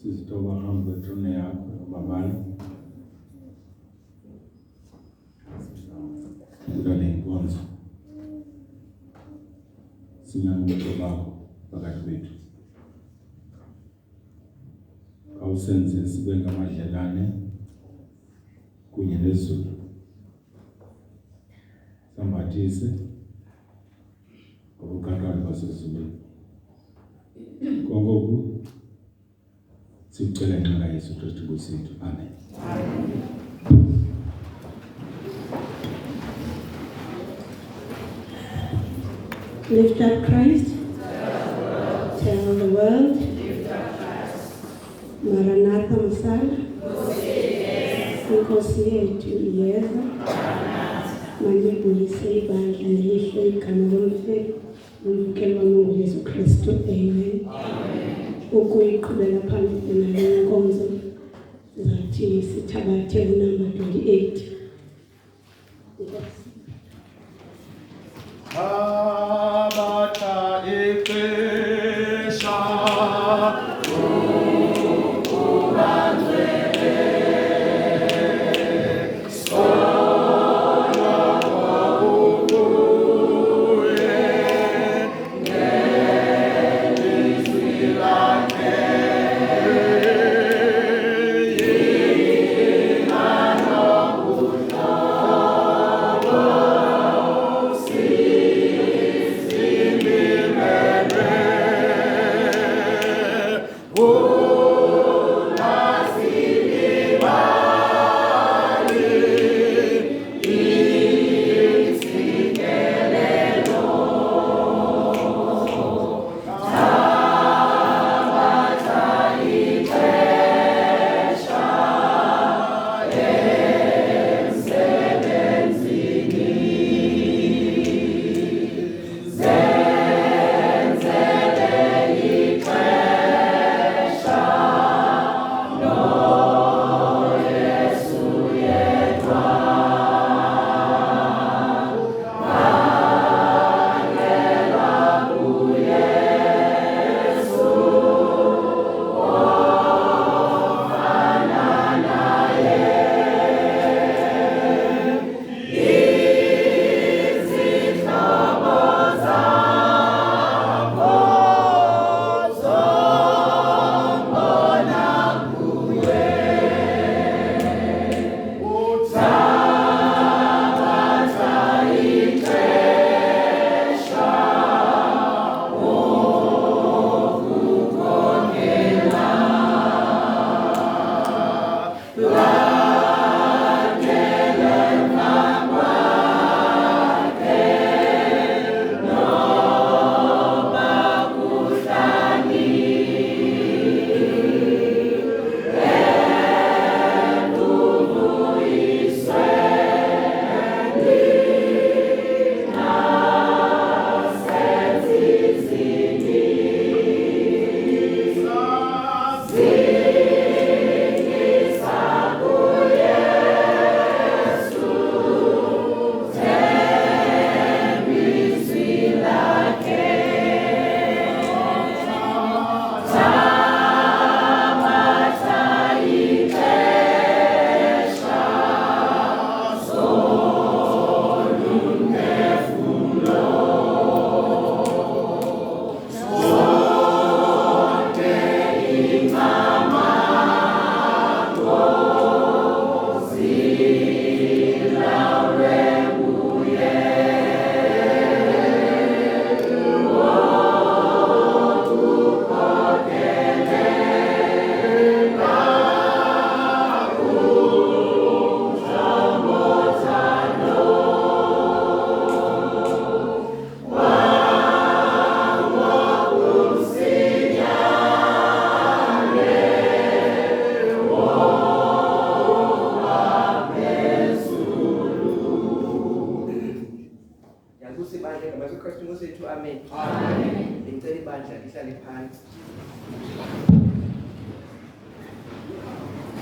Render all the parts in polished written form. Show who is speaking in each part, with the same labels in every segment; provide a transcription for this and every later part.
Speaker 1: Sizitoba hambe trone yakho babali udale inkonzo singamuntu bakho phakathi kwethu awusenze sibe ngamadlelane kunye nezulu sambathise ngokuqaqala basezulwini kongoku sicela ngenxa Yesu Kristu Nkosi. Amen. Amen.
Speaker 2: Lift up Christ. Tell the world. Maranatha Masala. Inkosi yethu iyeza. Manibuyise ibandla lihle igama lomvukelo kaMungu Yesu Kristu. Amen. Ukuyiqhubela phambili nale nkonzo zathi sithabathe number 28.
Speaker 3: Abata ixesha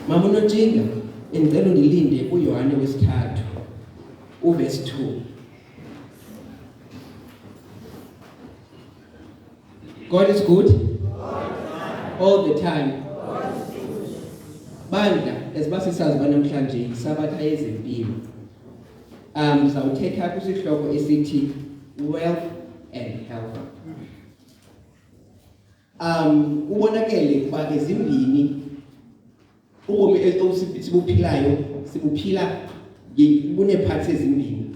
Speaker 4: Mama uNontshinga engicela undilinde kuYohane wesithathu uverse 2. God is good all the time. Bandla esibasisazi banamhlanje isabatha yezempilo. Zawuthetha kusihloko esithi wealth and health. Ubonakele kuba ezimbini ubomi esibuphilayo sibuphila kune parts ezimbini.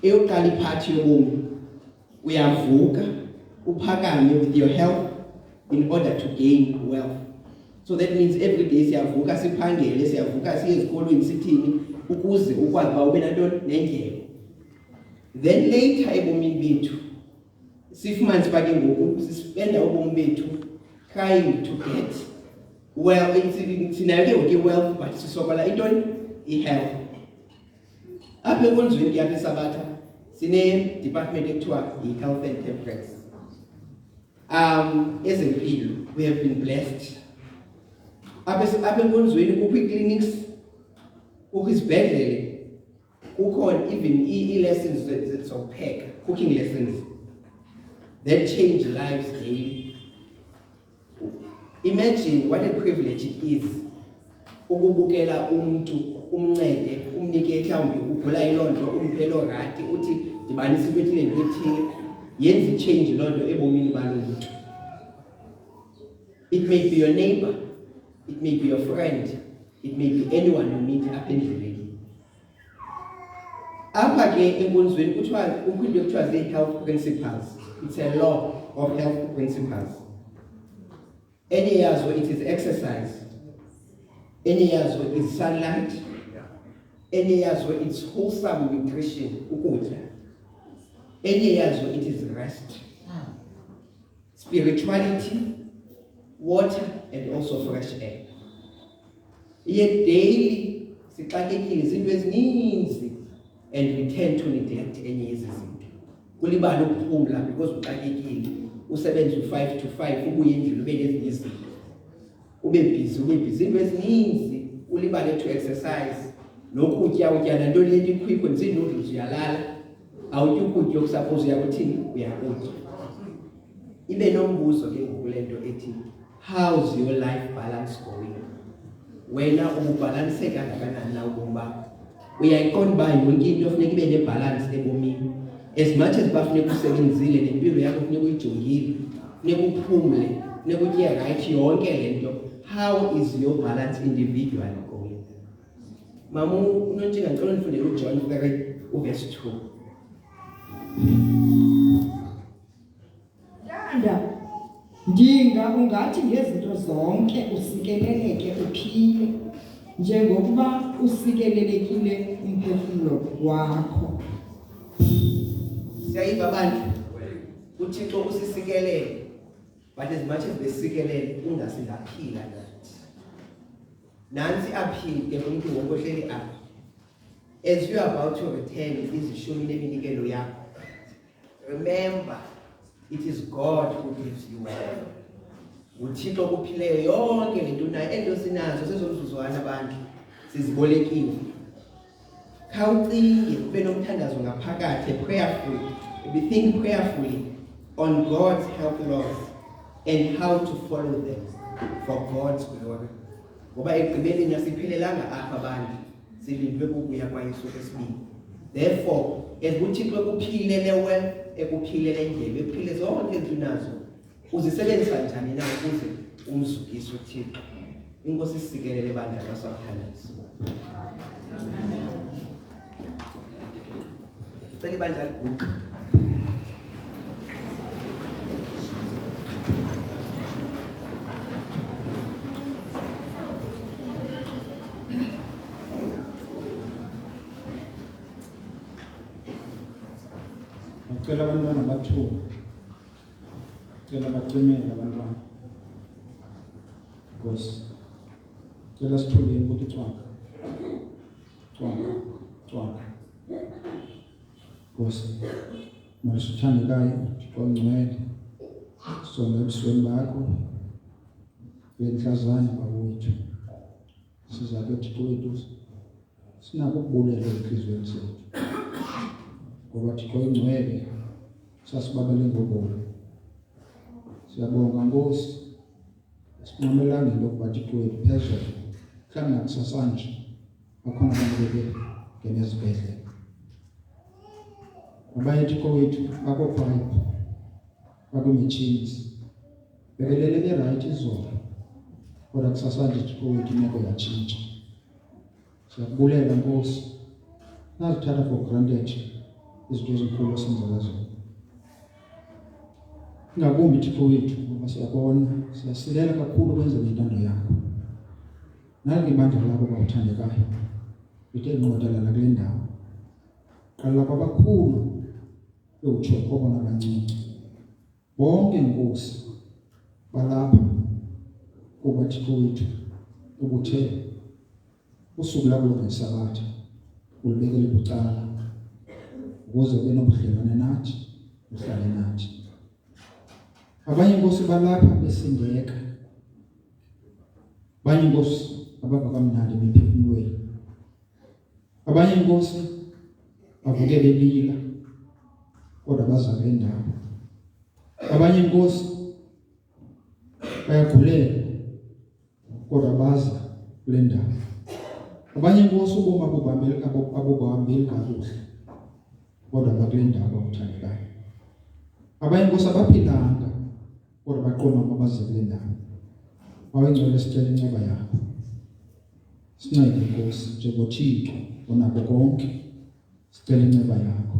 Speaker 4: Eyoqala iphathi yobomi uyavuka uphakame with your health in order to gain wealth. So that means every day siyavuka siphangele siyavuka siye ezikolweni sithini ukuze ukwazi ba ube nantoni nendlela. Then later ebomini bethu sifumane sibake ngoku sispenda ubomi bethu trying to get well, sinayo ke wealth but sisokola intoni i-health. Apha enkonzweni yakhe Sabatha sine department ekuthiwa i-health and temperance. Ezempilo, we have been blessed. Apha enkonzweni kukho ii-clinics, kukho izibhedlele, kukho even ii-lessons zokupheka, cooking lessons that change lives daily. Imagine what a privilege it is ukubukela umuntu umncede umnike mhlawumbe ugula ilonto umphelo rati uthi dibanisa into ethile into ethile yenza change lonto ebomini baluntu. It may be your neighbor, it may be your friend, it may be anyone you meet up endleleni. Apha ke enkonzweni kuthiwa kukho into ekuthiwa zii-health principles. It's a law of health principles. Any years where it is exercise, any years where it's sunlight, any years where it's wholesome nutrition, any years where it is rest, spirituality, water, and also fresh air. Yet daily, and we tend to neglect any yezinto. Kulibala ukuphumla because uxakekile. Usebenza u5 to 5 ubuye endlini ube nezinye izinto. Ube busy into ezininzi, ulibale to exercise. Nokutya utya nanto le nto ikhwikho nzi noodles uyalala. Awutyi ukutya okusuppose uyakuthini uyakutya. Ibe nombuzo ke ngokule nto ethi how's your life balance going? Wena ubalanseka kangakanani na ubomi bakho? Uyayiqonda uba yonke into funeka ibe nebalance ebomini. As much as bafuneka usebenzile nempilo yakho funeka uyijongile, funeka uphumle, funeka utye right yonke le nto. How is your balance individually going? Mama uNontshinga ngicela nifundele uJohn 3 uverse 2.
Speaker 2: Tanda ndinga ungathi ngezinto zonke usikeleleke uphile njengokuba usikelelekile umphefumlo wakho.
Speaker 4: Siyayiva abantu uThixo usisikelele, but as much as besikelele ungasingaphila nathi. Nansi aphile umuntu ngokohleli apha. As you are about to return izishumi leminikelo yakho, remember it is God who gives you life. uThixo kuphileyo yonke lento nayo ento sinazo sezomzuzwana abantu sizibolekiwe. Khawucinge ube nomthandazo ngaphakathi prayerfully. We think prayerfully on God's health laws and how to follow them for God's glory. Ngoba ekugqibeleni asiphelelanga apha abantu silindwe ukuya kwaYesu kwesibili. Therefore, as uThixo kuphile lewe ekuphile lendlela ekuphile zonke izinto nazo uzisebenzisa njani na ukuze umzukise uThixo. Inkosi isikelele bandla basakhanyaza. Cela ibandla liguqe.
Speaker 1: Ngicela abantwana bathuke. Ngicela bacimele abantwana. Nkosi. Ngicela sithule ukuthi twanga. Nkosi. Masithandekayo, ongcwele. Sonke ebusweni bakho. Benhlazana bawethu. Sizabe Thixo wethu. Sinako ukubulela enhlizweni zethu. Ngoba Thixo ongcwele sasibabele ngobola. Siyabonga Nkosi. Sinqamelanga lokuba Thixo wethu phezulu. Mhlawumbe nakusasanje bakhona abantu benezibhedlela. Abaye Thixo wethu bakophayipi bakumachines. Bekelele be-right izolo. Kodwa kusasanje Thixo wethu imeko yatshintsha. Siyakubulela Nkosi. Nazithatha for granted izinto ezinkulu esenzela zona. Ngakumbi Thixo wethu ngoba siyabona siyasilela kakhulu ukwenzela intando yakho. Nange ibandla lakho bawuthandekayo. Lithe nqotelana kule ndawo. Qala kwabakhulu utsho khona kancinci bonke inkosi balapha kuba Thixo wethu ubuthe usuku labo ngesabatha ulibekele bucala ukuze ube nobudlelwane nathi uhlale nathi. Abanye inkosi balapha besindeka, abanye inkosi abava kamnandi bephefumulweni, abanye inkosi bavuke belila kodwa baza bendawo, abanye inkosi bayagulela kodwa baza kule ndawo, abanye inkosi ubomi abubahambeli kakuhle kodwa bakule ndawo abawuthandekayo, abanye inkosi abaphilanga kodwa baqonda abaze kule ndawo. Awengcwele sicela inceba yakho, sincede inkosi njengoThixo onako konke, sicela inceba yakho.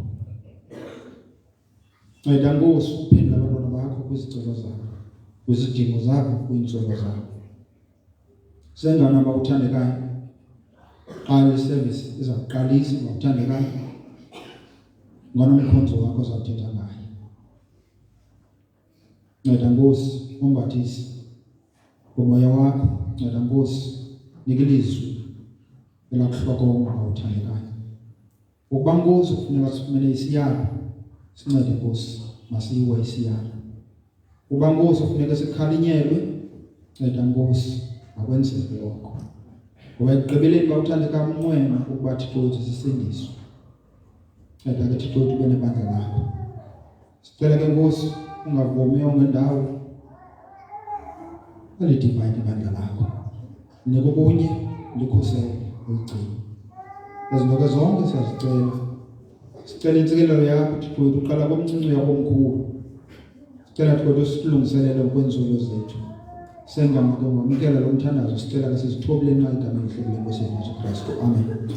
Speaker 1: Nceda Nkosi uphendula abantwana bakho kwizicelo zabo, kwizidingo zabo, kwiintswelo zabo. Sengana abawuthandekayo, qala iservice izawuqalisa abawuthandekayo, ngonomkhonzo wakho ozawuthetha ngayo. Nceda Nkosi umbathisi ngomoya wakho, nceda Nkosi nika ilizwi elakuhlokoma abawuthandekayo. Ukuba Nkosi kufuneka sifumene isiyalo, sincede Nkosi masiyiwe isiyalo. Ukuba Nkosi kufuneka sikhalinyelwe, nceda Nkosi akwenzeke lokho. Ngoba ekugqibeleni bawuthandeka umnqweno ukuba Thixo wethu sisindiswe. Nceda ke Thixo wethu ube nebandla lakho. Sicela ke Nkosi ungavumi ongendawo alidivayine ibandla lakho. Nika ubunye, likhusele, uligcine. Izinto ke zonke siyazicela. Sicela intsikelelo yakho Thixo wethu uqala komncinci yakomkhulu. Sicela Thixo wethu silungiselele ukwenzulo zethu. Sengama ke ngamkela lo mthandazo, sicela ke sizithobele nxa igama elihle leNkosi yethu Jesu Kristu. Amen.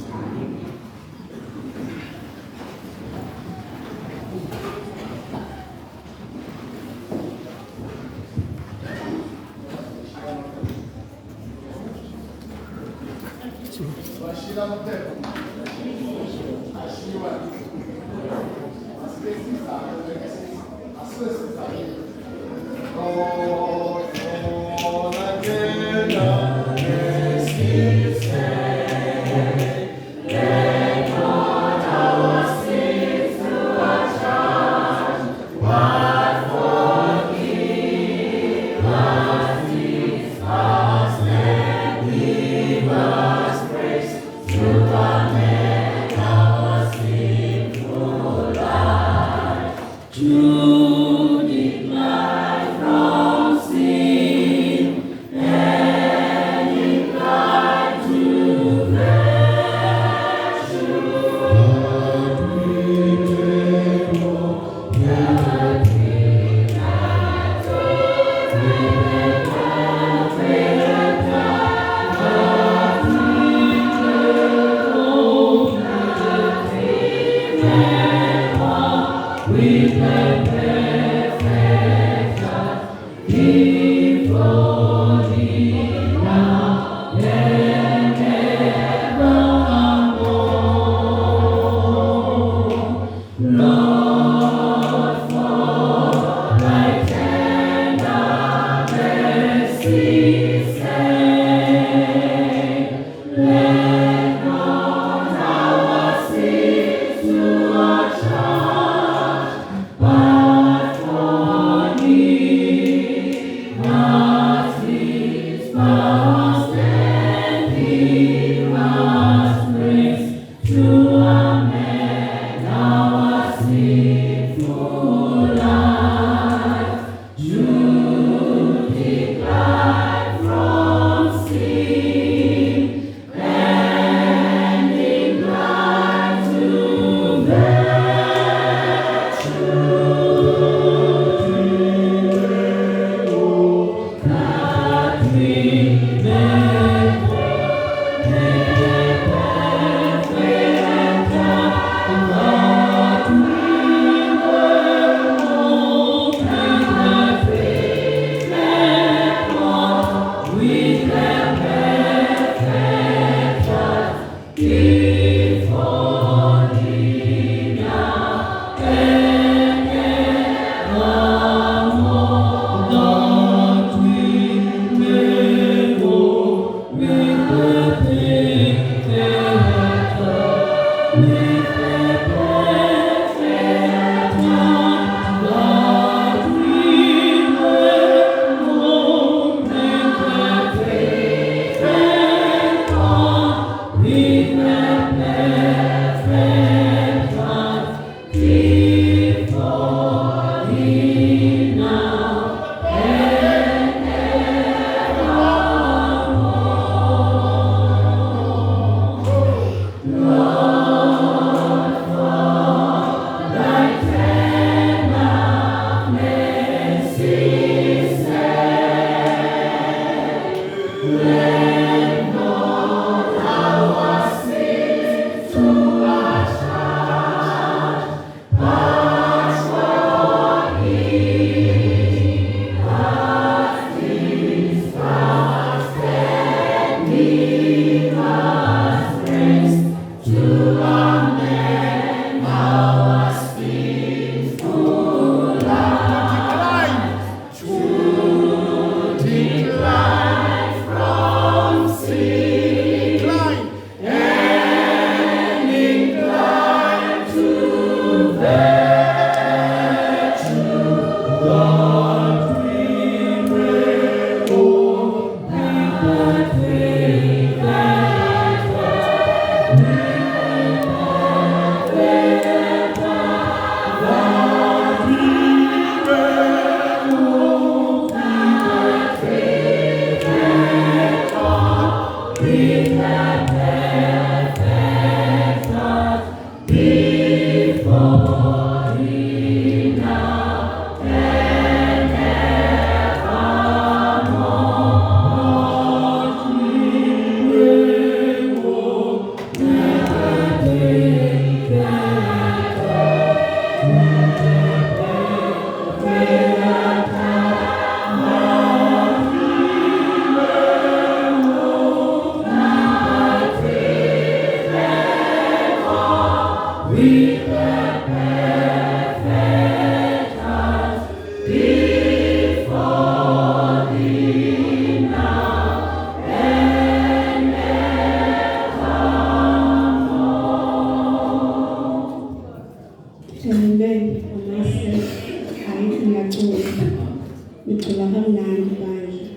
Speaker 2: ngicela kamnandi bandla.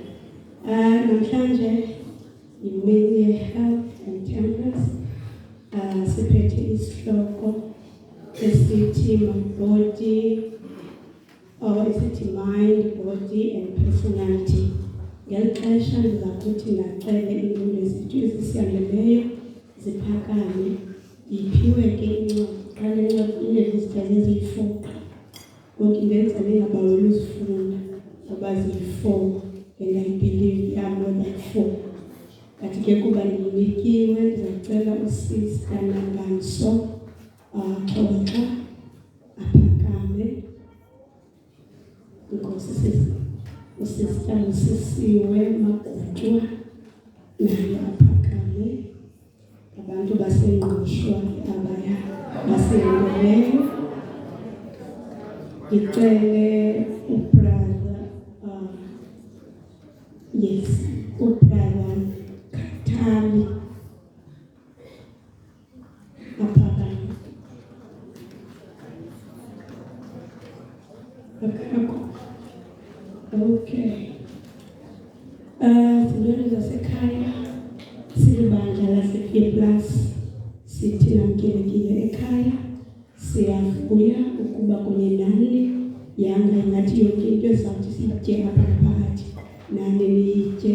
Speaker 2: Namhlanje imini health and temperance. Siphethe isihloko esithi my body, or isithi mind, body and personality. Ngexesha ndizakuthi nacele iinto zethu ezisiyaleyo ziphakame iphiwe ke incwadi qale inezizithazi eziyi-4 ngoku ndenza ningabaweli uzifunda ngoba ziyi-4 and I believe they are more than 4. Kathi ke kuba ndinikiwe ndizacela usista Nanganso Xoxa aphakame. Inkosi sisi. Usista Usisiwe Magutshwa naye aphakame. Abantu basengqushwa abaya basengoleyo. Ngicele ubrother ubrother Khathali aphakame. Okay. Sintweni zasekhaya silibandla lasePlus sithi namkelekile ekhaya siyavuya ukuba kunye nani yanga ingathi yonke into esawuthi siyitye apha phakathi nani niyitye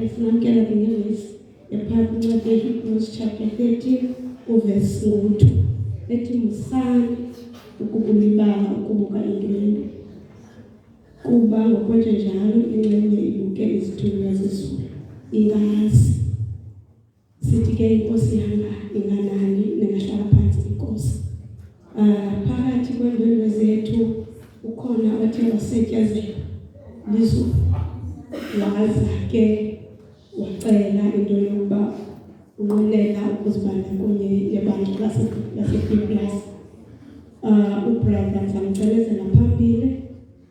Speaker 2: sinamkela ke ngevesi ephakathi kwencwadi yeHebrews chapter 13 uverse 2 ethi musani ukukulibala ukubuka into kuba ngokwenje njalo incenye ibuke izithunywa zezulu ingazi sithi ke inkosi yanga inganani nengahlala phansi inkosi. Phakathi kweendwendwe zethu ukhona othe wasetyazelwa lizulu waza ke wacela into yokuba unqwenela ukuzibandakanya nebandla lasePlus. Ubrother ndizamcelezela phambili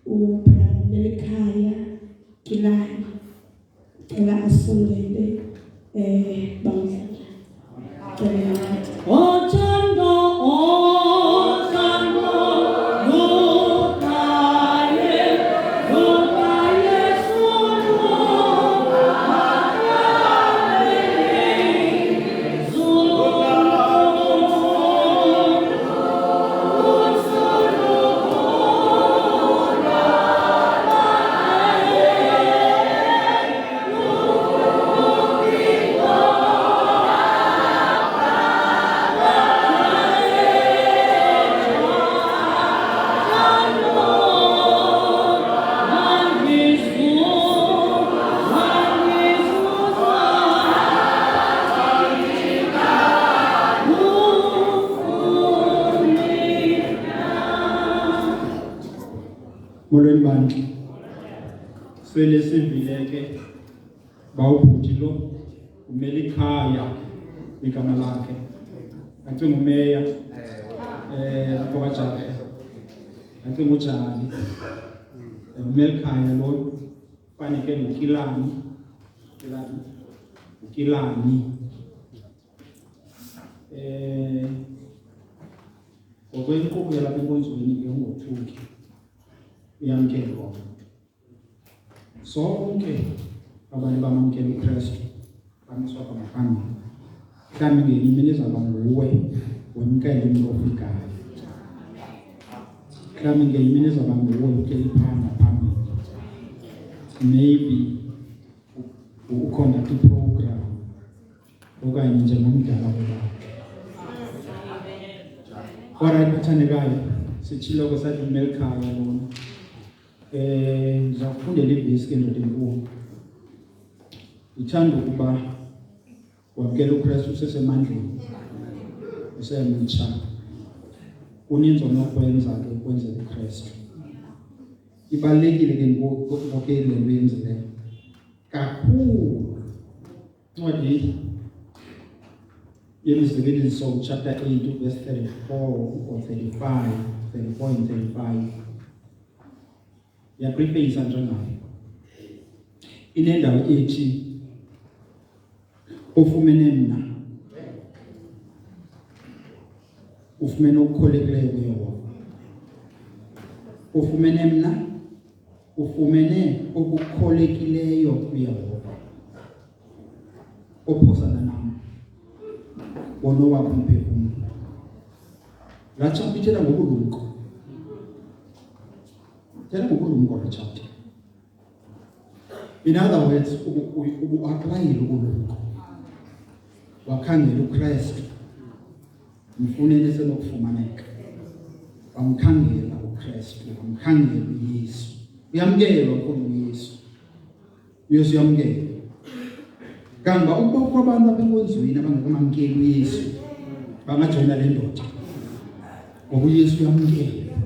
Speaker 2: ubrother Nelekhaya Kilani cela asondele bamdlala cela nathi othando
Speaker 1: molweni bantu sele sivileke bawubhuti lo umele ikhaya igama lakhe acinga umeya lapho kaJabe acinga uJali umele ikhaya lo faneke noKilani ngokwenkqubo yalapha enkonzweni ke ungothuki uyamkelwa sonke abantu bamamkela uKristu bamiswa phambili mhlawumbi ngenye imini izawuba nguwe wemkele umuntu ofikayo mhlawumbi ngenye imini izawuba nguwe uhleli phambili maybe uconduct iprogram okanye njengomdala webandla. Alright bathandekayo sitshilo kwesathi uMelikhaya lona ngizafundela ivesi ke ndoda enkulu. Ngithanda ukuba wamkela uKristu usesemandleni usemtsha uninzi onokwenza ke ukwenzela uKristu. Ibalulekile ke ngoke le nto yenzileyo kakhulu. Ncwadi yemizekeliso chapter 8 verse 34 or 34 and 35 yaprepayisa njengayo inendawo ethi ufumene mna ufumene ukukholekileyo kuYehova ufumene mna ufumene okukholekileyo kuYehova ophosana nam bonowakho umphefumlo. Laa chapter ithetha ngobulumko. Ithetha ngobulumko laa chapter. In other words, ubu-aplayile ubulumko. Wakhangela uKristu, mfunene senokufumaneka. Wamkhangela uKristu, wamkhangela uYesu. Uyamkelwa uYesu. Uyesu uyamkelwa. Kanga ukubakho abantu abenkonzweni abangakamamkeli uYesu bangajoyina le ndoda. Ngoba uYesu uyamkelwa.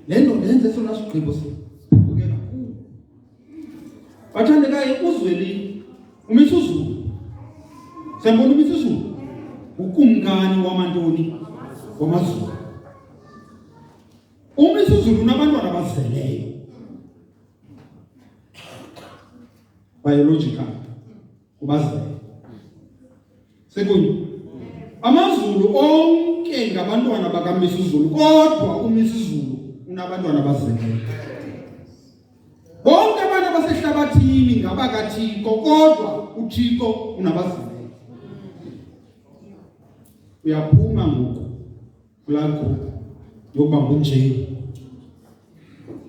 Speaker 1: Le ndoda yenze sona sigqibo sibuke kakhulu. Bathandekayo uzweli uMisuzulu. Siyambona uMisuzulu. Ukumkani wamantoni wamaZulu. uMisuzulu unabantwana abazeleyo. Biological. Ubazele. Sekunye. AmaZulu onke ngabantwana bakaMisuzulu, kodwa uMisuzulu unabantwana abazeleyo. Bonke abantu abasehlabathini ngabakaThixo, kodwa uThixo unabazeleyo. Uyaphuma ngoku kulakho yokuba ngunje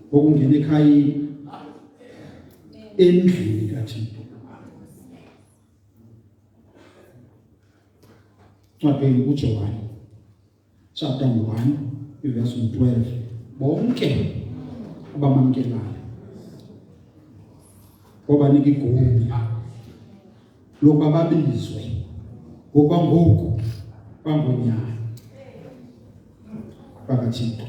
Speaker 1: ngokungena ekhayeni endlini kaThixo. Ncwadini kuJohane chapter 1 verse 12, bonke abamamkelayo obanika igunya lokuba babizwe ngokuba ngoku bangonyana bakaThixo.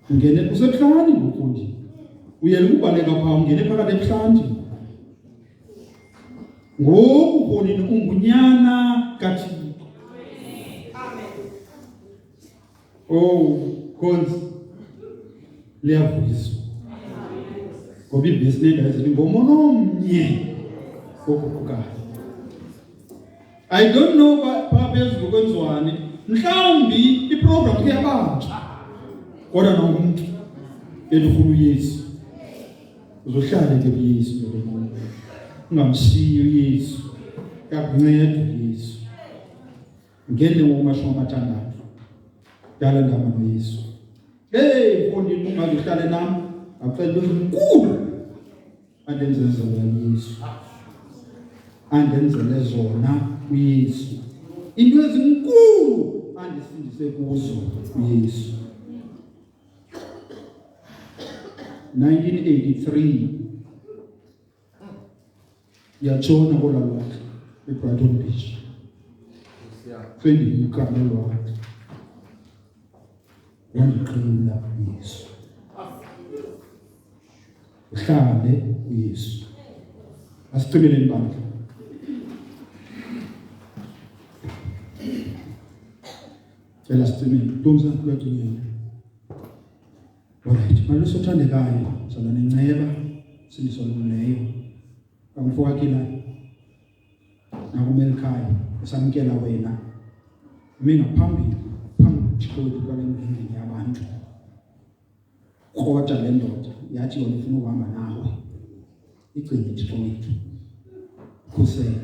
Speaker 1: Ungene usebuhlani ngoku nje, uyele ukubaleka phaa ungene phakathi ebuhlanti. Ngoku bonini ungunyana kaThixo. Oh, konzi liyavuyiswa. Ngoba ibhizinesi ngayizithi ngomono omnye okuqukayo. I don't know phaa phezulu kwenzwane. Mhlawumbi iprogram kuyabanjwa. Kodwa nangumuntu elifuna uYesu. Uzohlala ke kuYesu lo muntu. Ungamshiyi uYesu. Yakunceda uYesu. Ngene ngomashwa amathandathu. Dala ndaba noYesu. Hey, mfondini ungazihlale nami. Akucela into enkulu. Andenzele zona uYesu. Andenzele zona uYesu. Into ezinkulu andisindise kuzo uYesu. 1983 yatshona kola lwakhe eBrighton Beach. Sendiyikhamela wakhe. Wandiqina uYesu. Uhlale uYesu. Asicimele ibandla. Cela sicimele. Ntombi kuyacingela. Alright, manje sothandekayo, sona nenceba sinisolulayo. Kamfoka kila nakumelikhaya esamkela wena. Mina phambili phambili kwalendini yabantu. Kodwa le ndoda yathi yona ufuna ukuhamba nawe. Igcine Thixo wethu. Khusela.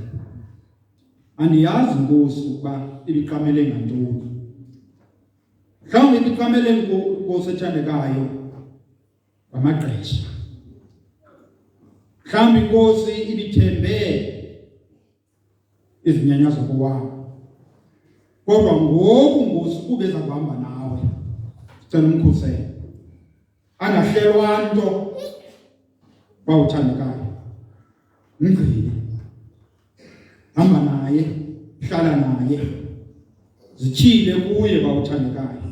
Speaker 1: Andiyazi Nkosi ukuba ibiqamele ngantoni. Mhlawumbe ibiqamele Nkosi ethandekayo amagqesha. Mhlawumbe Nkosi ibithembe izinyanyazo kwakho. Kodwa ngoku Nkosi kube zakuhamba nawe. Sicela umkhusele. Angahlelwa nto bawuthandekayo. Mgcine. Hamba naye, hlala naye. Zichile kuye bawuthandekayo.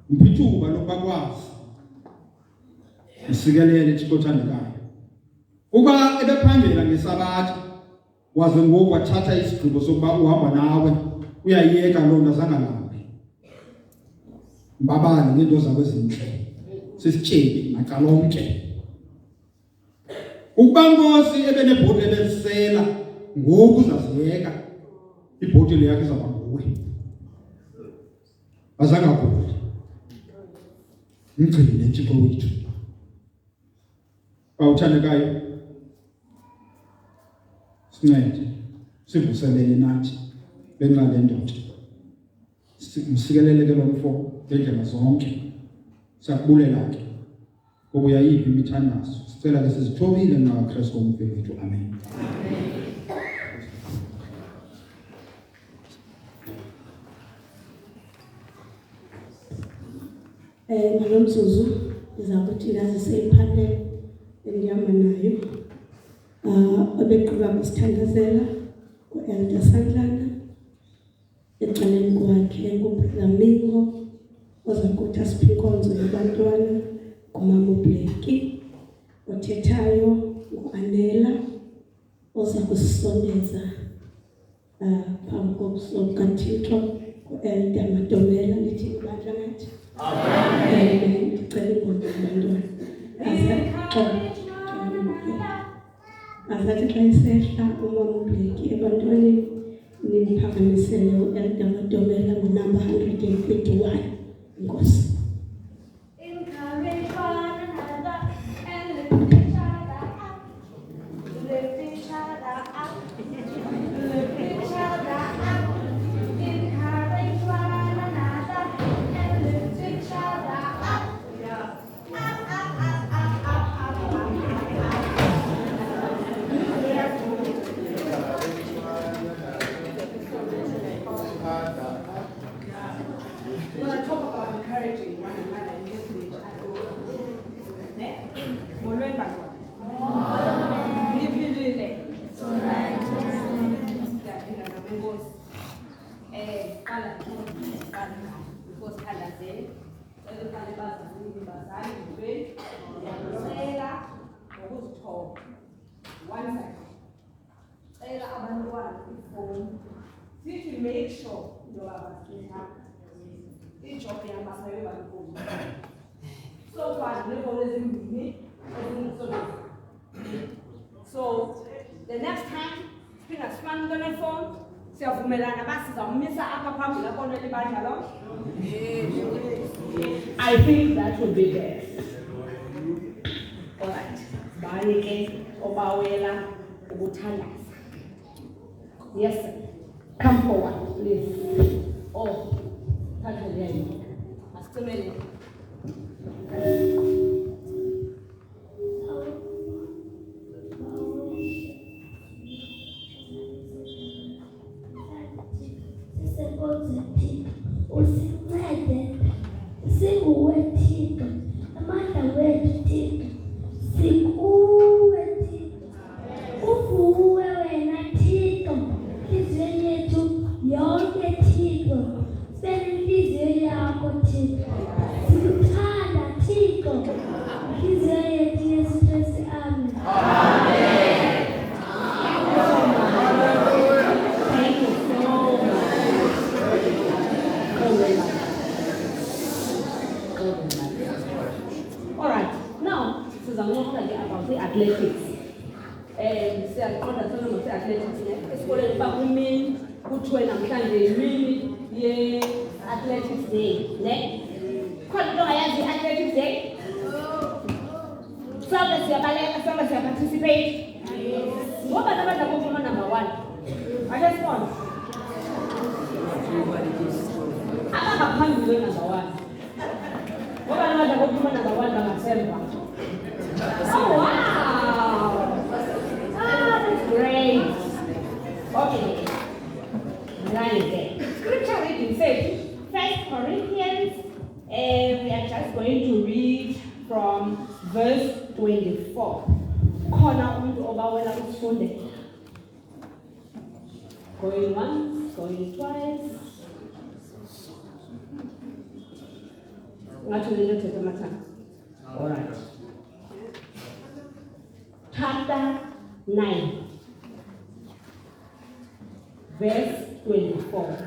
Speaker 1: Mpithuba lokubakwazi. Usikelele Thixo othandekayo. Uba ebephangela ngesabatha waze ngoku wathatha isigqibo sokuba uhamba nawe, uyayeka lona zangalambi. Mbabani ngento zakho ezinhle. Sisitsheli macalonke. Ukuba Nkosi ebenebhodi ebesela ngoku uzaziyeka ibhodi le yakhe izaba nguwe. Bazangakudla. Mgcine Thixo wethu. Awuthandekayo, sincede sivuselele nathi benxa lendoda, msikeleleke lo mfo ngendlela zonke. Siyakubulela ke ngoba uyayiphi imithandazo. Sicela ke sizithobile ngaKristu uMfeli wethu. Amen.
Speaker 2: Ngalomzuzu ndizakuthi ngazise iphane endihamba nayo obeqhuba kusithandazela u-Elder Santlana, ecaleni kwakhe nguBramingo oza kuthi asiphe inkonzo yabantwana, ngumama uBleki, othethayo ngu-Anela oza kusisondeza phambi kobuso bukaThixo, u-Elder Madomela. Lithi ibandla nathi amen. Ndicela inkonzo yabantwana azathi xa isehla umama uBleki ebantwaneni nimphakamisele u-Elder Madomela ngunamba 151. Inkosi.
Speaker 5: Make sure you have each of them as so far, so the next time, bring a span on the phone. I think that would be best. All right. Banike, Obawela, Ubutalas. Yes, sir. Come forward, please. Oh, that's a very athletics. Siyaqonda athletics esikoleni bahumini kuthiwe namhlanje yimini ye-athletics day ne khona into ongayazi i-athletics day sonke siyabaleka sonke siyaparticipate ngoba nabadla kophuma number 1 ayesibona abaphambili number 1 ngoba nabadla kophuma number 1 bangasemva. Oh wow! That's great. Okay. Right. Scripture reading says 1 Corinthians, we are just going to read from verse 24. Khona umuntu obawela ufunde. Going once, going twice. All right. Chapter 9, verse 24.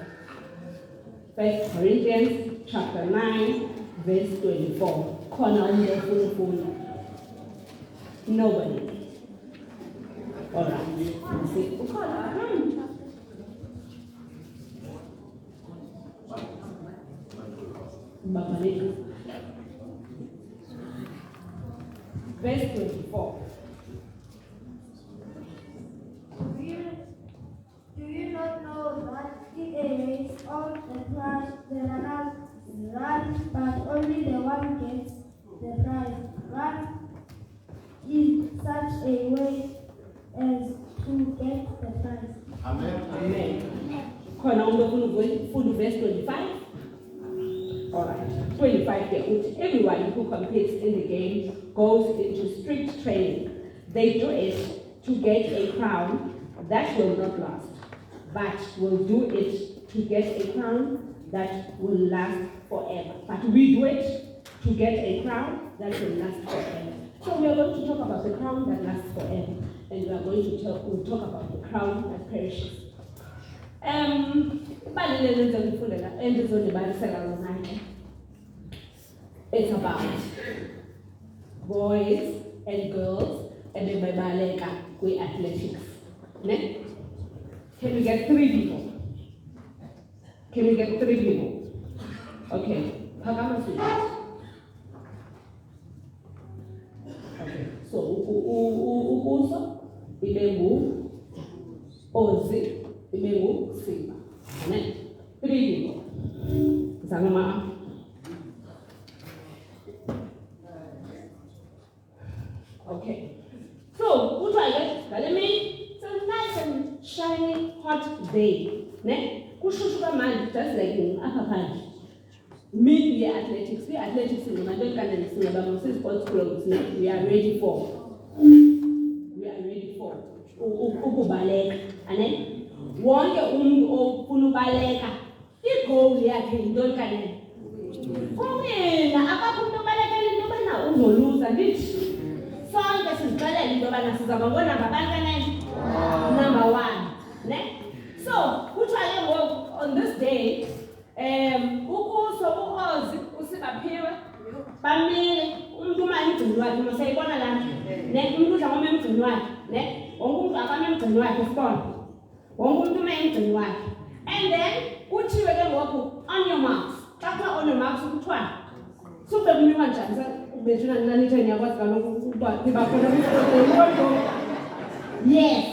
Speaker 5: 1 Corinthians chapter 9, verse 24. Nobody. All right. See. Verse 24. 24.
Speaker 2: Do you not know that in a race all the runners run, but only the one gets the prize? Run in such a way as to get the prize.
Speaker 5: Amen. Khona umuntu ofuna verse 25. All right, 25 here. Everyone who competes in the game goes into strict training. They do it to get a crown that will not last, but will do it to get a crown that will last forever. But we do it to get a crown that will last forever. So we are going to talk about the crown that lasts forever, and we are going to talk about the crown that perishes. It's about boys and girls and then we athletics. Ne? Can we get 3 people? Can we get 3 people? Okay. Okay. So Uso, Ibengu, Ozi, Ibengu, Simba. 3 people. Zangama. Okay. So, let me. It's a nice and shiny, hot day. Ne? Kushushuka manje, just like in upper page. Mid athletics. The athletics in the sports clubs. We are ready for. Ukubaleka. Ane? Wonke umuntu ofuna ubaleka. Igoal yakhe intoni kanene? Kumina akakho umuntu obalekela into bana uzoluza ndithi. Sonke siziqalela into bana sizababona ngabantu kanene. Number 1. Ne? So, kuthiwa ke ngoku on this day, ukuso uOzi usibaphiwe bamile umuntu umani igcini wakhe masayibona la ne umuntu udla ngoma emgcini wakhe ne wonke umuntu akame emgcini wakhe sibona wonke umuntu ume emgcini wakhe and then kuthiwe ke ngoku on your marks xa on your marks kuthiwa sube kunikwa njani ubethuna nani yakwazi kaloku ukuba nibakhona yes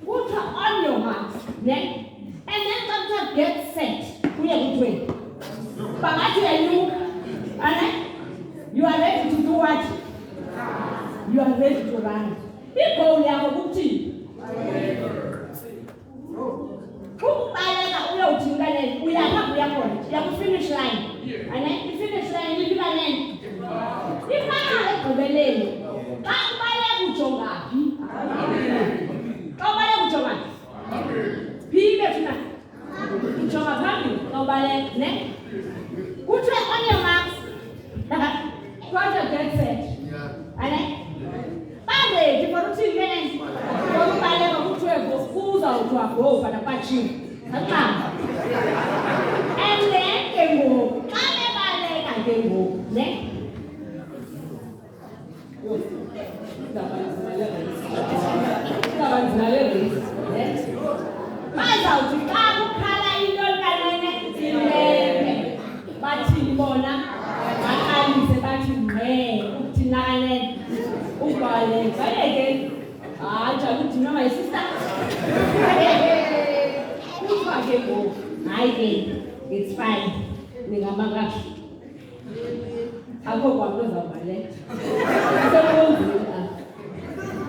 Speaker 5: kuthiwa on your marks ne and then after get set kuye kuthiwe bangathi uyanuka you are ready to do what? You are ready to run. Igoal yakho kuthini? Ukubaleka uyawuthinta nene uyapha uyakhona uyaku-finish line. I-finish line ifika nene ifana egqibeleni xa ubaleka ujongaphi? Xa ubaleka ujongaphi? Phi bethuna ujonga phambili xa ubaleka ne kuthiwe on your marks project get set. Ready for the children. Go baleka kuthiwe kuzawuthiwa go bana patching. And then ke ngoku xa bebaleka ke ngoku ne bazawuthi xa kukhala into kanene ilele bathini bona baqalise bathi ngqe ukuthina kanene ubaleka ayeke hayi njalo udinwa my sister kuthiwa ke ngoku hayi ke it's fine ningamakahle akho kwanto ozawubaleka sekonzile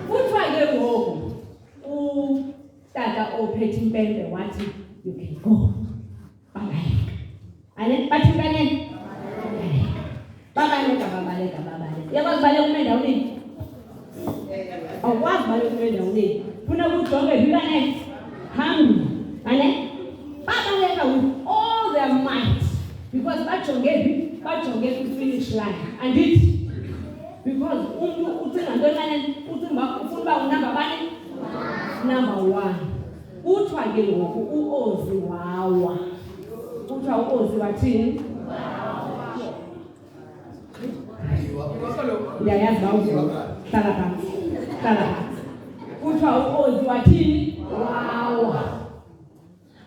Speaker 5: kuthiwa ke ngoku utata ophethe impempe wathi you can go babaleka bathi kanene babaleka yakwazi baleka ume endaweni awukwazi baleka ume endaweni funa kujonge phi kanene phambili babaleka with all their might because bajonge kwi-finish line andithi because umuntu ucinga ntoni kanene ucinga ufuna uba unumber bani number 1 kuthiwa ke ngoku uOzi wawa kuthiwa uOzi wathini ndiyayazi hlala phansi kuthiwa uOzi wathini wawa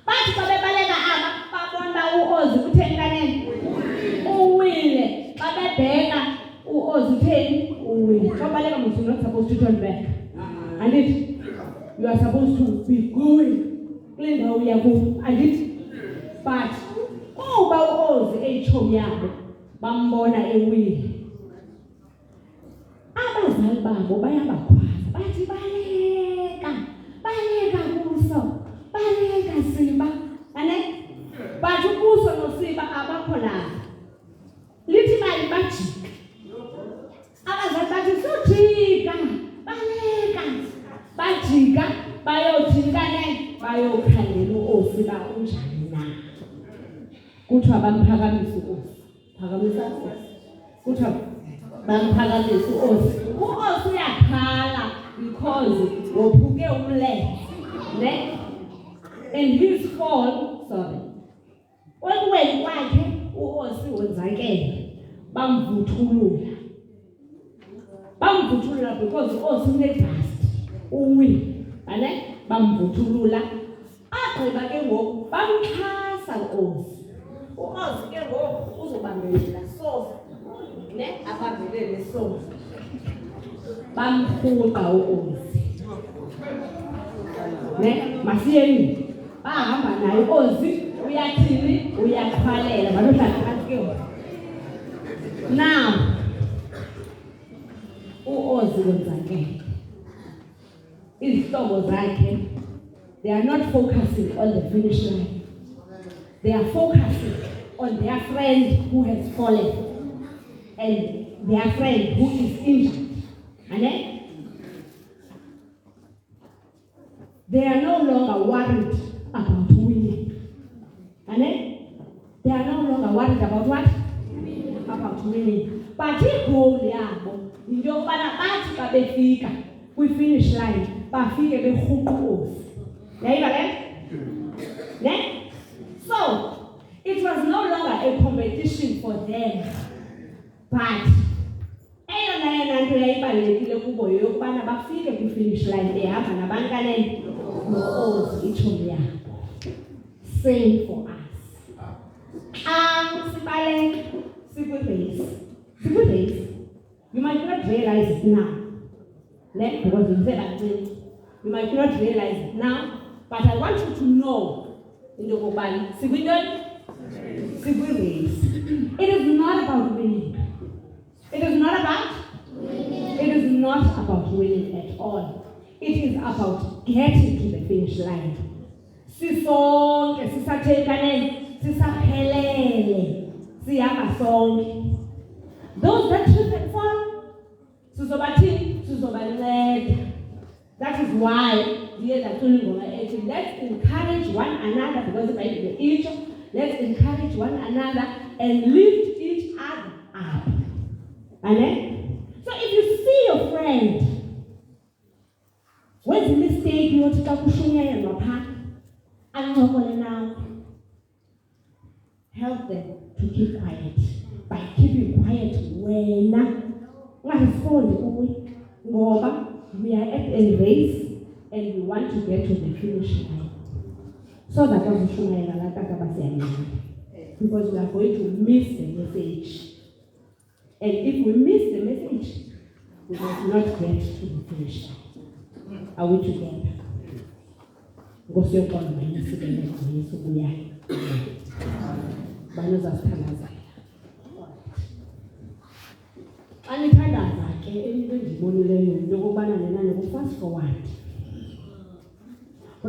Speaker 5: bathi xa bebaleka aba babona uOzi utheni kanene uwile xa bebheka uOzi utheni uwile you're not supposed to turn back. And you are supposed to be going. Clean how we are going. And but about echomi yabo bambona ewile. Abazali babo bayabakhwaza bathi baleka kuso, baleka Siba. Ane bathi kuso noSiba abakho la. Lithi mali bajika. Abazali bathi sujika, baleka. Bajika bayojika bayokhalela uSiba unjani na. Kuthiwa bamphakamisa uOsi. Phakamisa uOsi. Kuthiwa bamphakamisa uOsi. uOsi uyakhala because wophuke umlenze. Ne? And his fall, sorry. When kwakhe uOsi wenzakele bamvuthulula. Bamvuthulula because uOsi unedust. Uwile. Ane bamvuthulula. Agqiba ke ngoku bamxhasa uOsi. uOsi ke ngoku uzobambelela so ne abambelele so bamhuqa uOsi ne masiyeni bahamba naye uOsi uyathini uyakhwalela balohlala phansi ke now uOsi wenzakele izihlobo zakhe they are not focusing on the finish line. They are focusing on their friend who has fallen and their friend who is injured. And then they are no longer worried about winning. And then they are no longer worried about what? About winning. But if goal yabo into yokubana bathi babefika kwi-finish line bafike berhuqa uOsi. Yayiba le? Ne? So, it was no longer a competition for them, but eyona nto yayibalulekile kubo yokubana bafike kwi-finish line behamba nabantu noOsi itshomi yabo. Same for us. Sibaleka, sikwi-race. You might not realize it now, because you said that you might not realize it now, but I want you to know. It is not about winning. It is not about winning at all. It is about getting to the finish line. Sisonke sisathekane sisaphelele sihamba sonke. Those that trip and fall sizobanceda. That is why let's encourage one another because it might be the issue. Let's encourage one another and lift each other up. Amen? So if you see your friend, what's the mistake you want to talk to? Help them to keep quiet. By keeping quiet, we are at a race and we want to get to the finish line. So that because we are going to miss the message. And if we miss the message, we must not get to the finish line. Are we together? Anithandaza ke into endibonileyo into yokubana nena niku-fast forward. I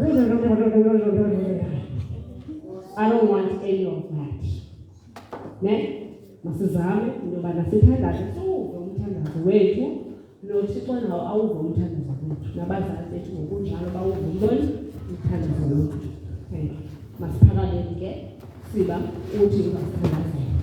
Speaker 5: don't want any of that. Ne? Masizame into yobana sithandaze siwuve umthandazo wethu noThixo nawo awuve umthandazo wethu nabazali bethu ngokunjalo bawuve umthandazo wethu. Masiphakameni ke Siba uthi ubasithandazela.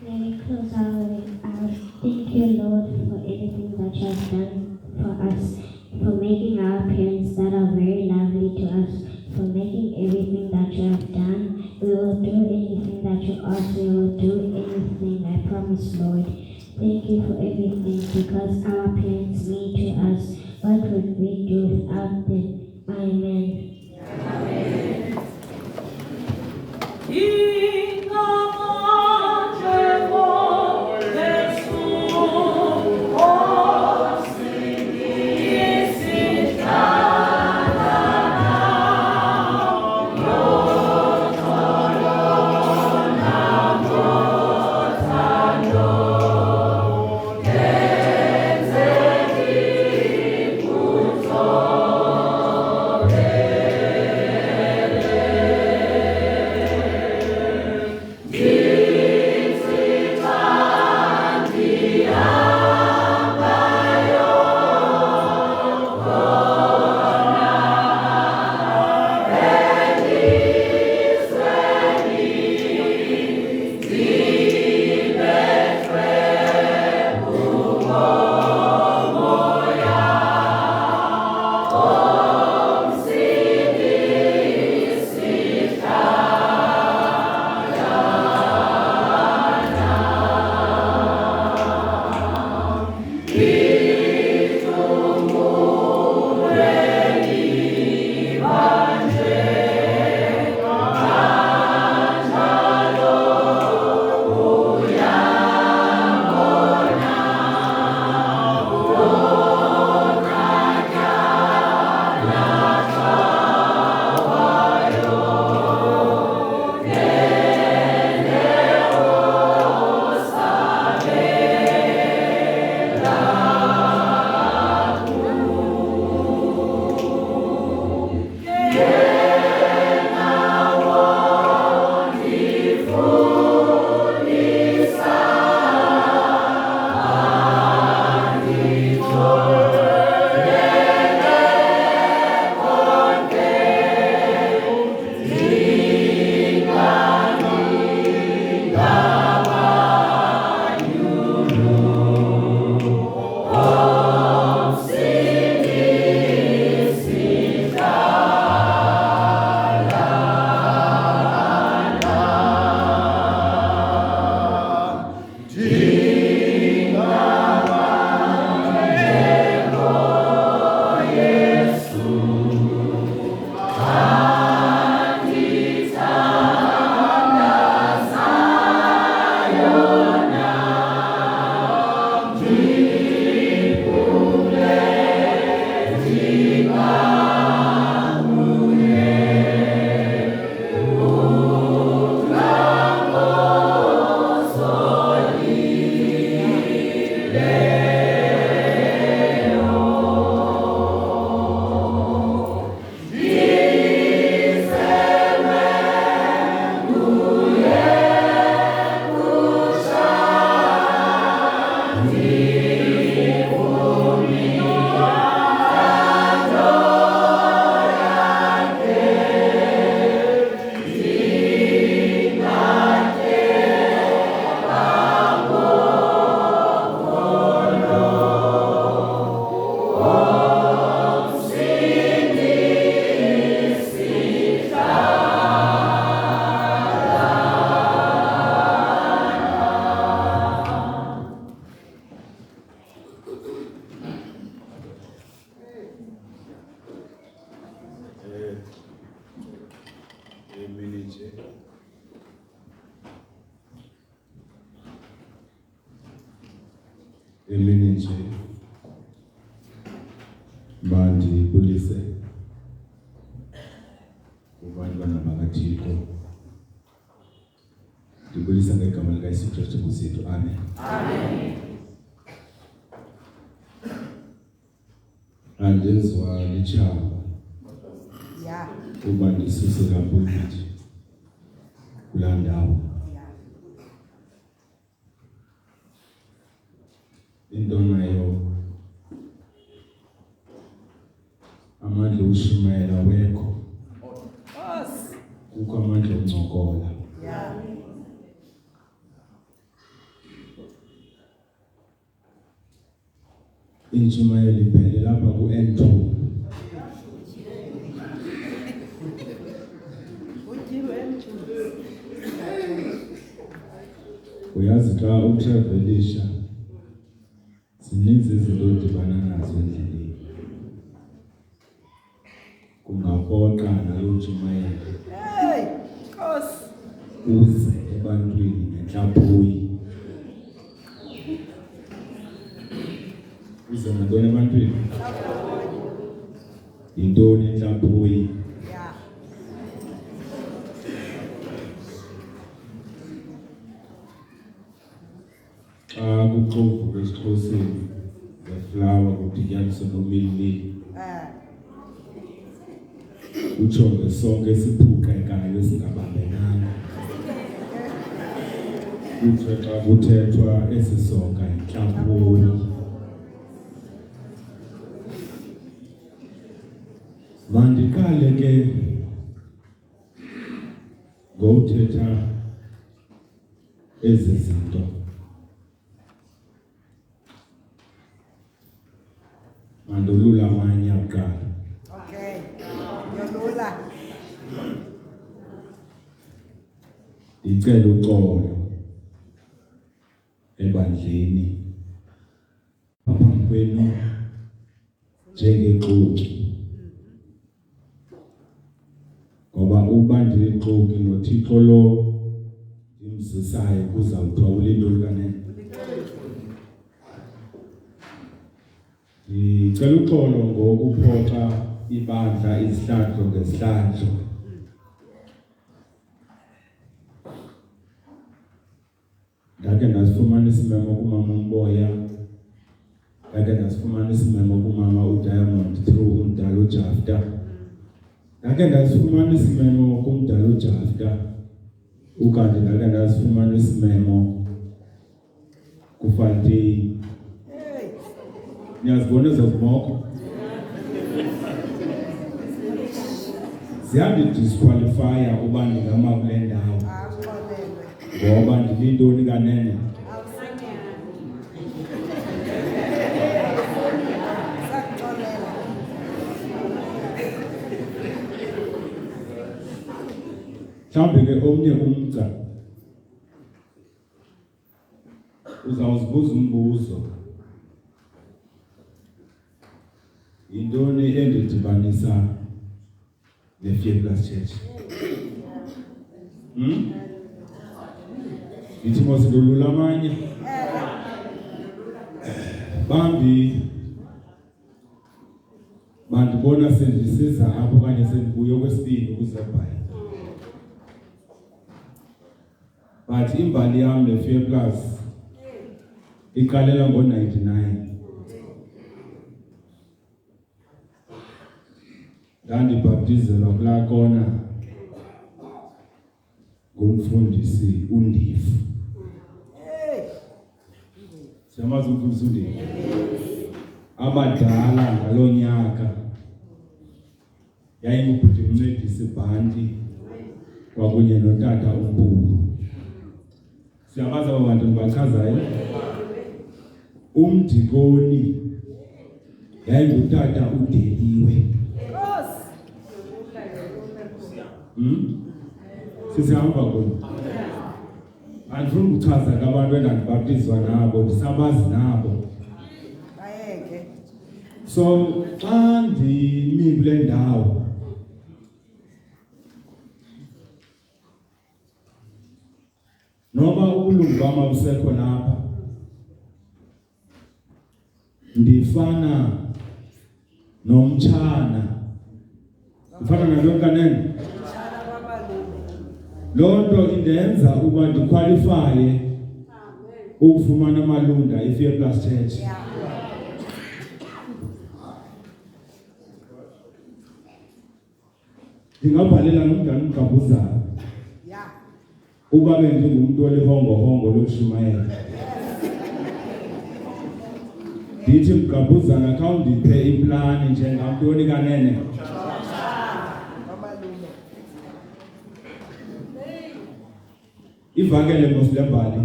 Speaker 2: May we close our eyes. Thank you, Lord, for everything that you have done for us, for making our parents that are very lovely to us, for making everything that you have done. We will do anything that you ask. We will do anything, I promise, Lord. Thank you for everything, because our parents mean to us. What would we do without them? Amen.
Speaker 5: Amen.
Speaker 6: Emini nje mandibulise kubantwana bakaThixo, ndibulisa ngegama likaYesu Kristu Nkosi yethu, amen.
Speaker 5: Amen.
Speaker 6: Andenziwa litshaba kuba ndisuse la pulpit kulaa ndawo. Into nayo amandla ushumayela wekho, kukho amandla oncokola. Intshumayelo iphele lapha ku-N2. Uyazi xa utravelisha zininzi izinto odibana nazo endleleni, kungapoqa naloo ntshumayelo uze ebantwini nentlaphuyi. Uze nantoni ebantwini? Yintoni intlaphuyi? Xa kuxovulwa kwesiXhoseni ngeflawa kudityaniswa nomilili, utsho ngesonka esiphuqekayo esingabambenanga. Kuthiwe xa kuthethwa esi sonka yintlaphuyi. Mandiqale ke ngothetha ezi zinto. Mandolula amanye akuqala.
Speaker 7: Okay. Yolula.
Speaker 6: Ndicela uxolo ebandleni phambi kwenu njengexoki, ngoba uba ndilixoki noThixo lo ndimzisayo kuzawuthiwa ulinto likanene. Ndicela uxolo ngokuphoxa ibandla izihlandlo ngezihlandlo. Ndake ndasifumana isimemo kumama uMboya, ndake ndasifumana isimemo kumama uDiamond through umdala uJafta, ndake ndasifumana isimemo kumdala uJafta, ukanti ndake ndasifumana isimemo kuFalteyi. Niyazibona ezo zimoko? Ziyandidisqualifya uba ndingama kule ndawo, ngoba ndilintoni kanene? Mhlawumbi ke omnye umgca uzawuzibuza umbuzo, yintoni endidibanisa neFearless Church? Ndithi mosindolula amanye. Bambi bandibona sendisiza apho okanye sendibuye okwesibini ukuzebhaya. But imbali yam neFearless iqalela ngo-99 ndandibhaptizelwa kulaa kona ngumfundisi uNdifu. Siyamazi umfundisi uNdifu? Abadala ngaloo nyaka yayingubhuti Mncedisi Bhanti kwakunye notata uMpulu. Siyabazi aba bantu ndibachazayo. Umdikoni yayingutata uDeliwe. Sisihamba kona. Andifuni ukuchaza abantu endandibhaptizwa nabo, ndisabazi nabo.
Speaker 7: Bayeke.
Speaker 6: So xa ndimi kule ndawo noba ubulungu bam abusekho lapha, ndifana nomtshana. Ndifana nantoni kanene? Loo nto indenza ukuba ndikhwalifaye ukufumana amalunda eFear Plus Church. Ndingabhalela nomntana uMgabuzana uba bendingumuntu olihongo-hongo lokushumayela. Ndithi Mgabuzana khawundiphe iplani njengamntoni kanene. Ivakele mosilembali.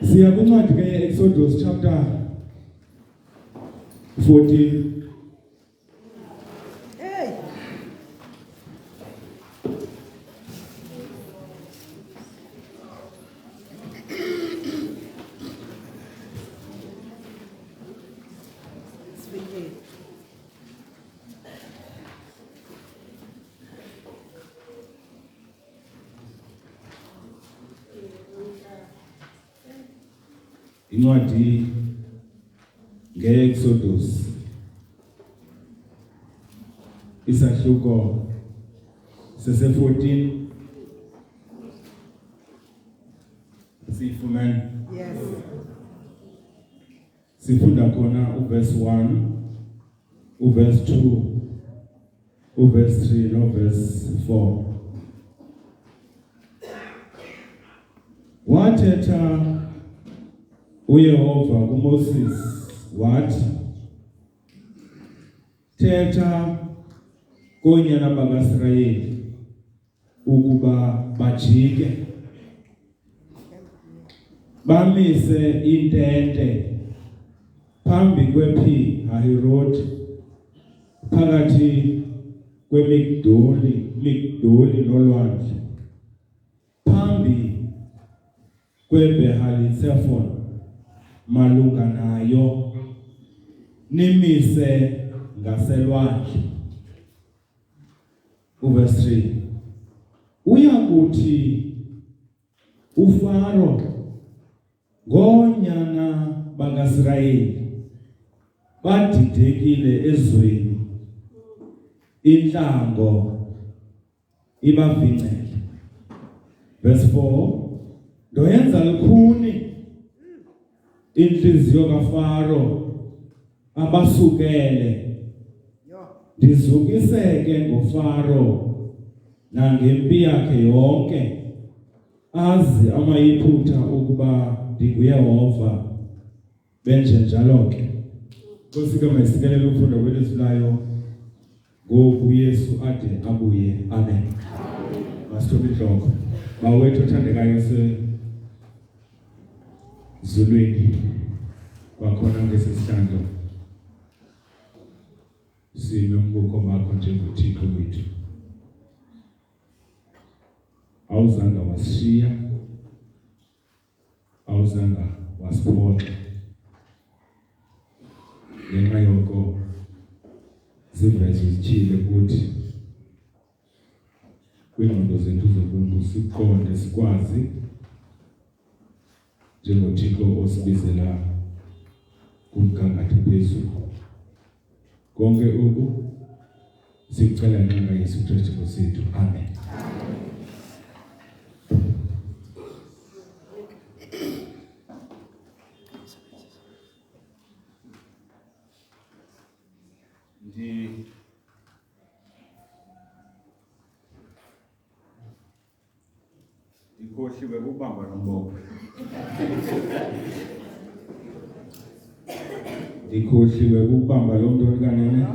Speaker 6: Siya kwincwadi ke Exodus chapter 14. Incwadi nge-Exodus isahluko sese-14 siyifumene.
Speaker 7: Yes.
Speaker 6: Sifunda khona uverse 1, uverse 2, uverse 3 noverse 4. Wathetha uYehova kuMoses wathi, thetha koonyana bakaIsrayeli ukuba bajike bamise intente phambi kwePhi Hahirothi phakathi kwemigdoli nolwandle, phambi kweBehali-Tsefoni malunga nayo, nimise ngaselwandle. Uverse 3. Uyakuthi uFaro ngoonyana bakaIsrayeli badidekile ezweni, intlango ibavingcele. Verse 4. Ndoyenza lukhuni inhliziyo kaFaro abasukele, ndizukiseke ngoFaro nangempi yakhe yonke, azi amayiphutha ukuba ndinguYehova. Benje njalo ke. Nkosi ke mayisikelele ukufunda kwelizwi layo ngoku uYesu ade abuye. Amen. Masithobe inhloko. Bawethu othandekayo Zulwini kwakhona ngesisihlandlo sime mbukho bakho njengoThixo wethu. Awuzanga wasishiya, awuzanga wasiphoxa. Ngenxa yoko zivezo zithile kuthi kwiingqondo zethu zobuntu siqonde sikwazi njengoThixo osibizela kumgangatho phezulu. Konke oku sicela ngenxa Yesu Kristu Nkosi yethu. Amen. Ndikhohliwe ukubamba nomboko. Ndikhohliwe ukubamba lo ntoni kanene.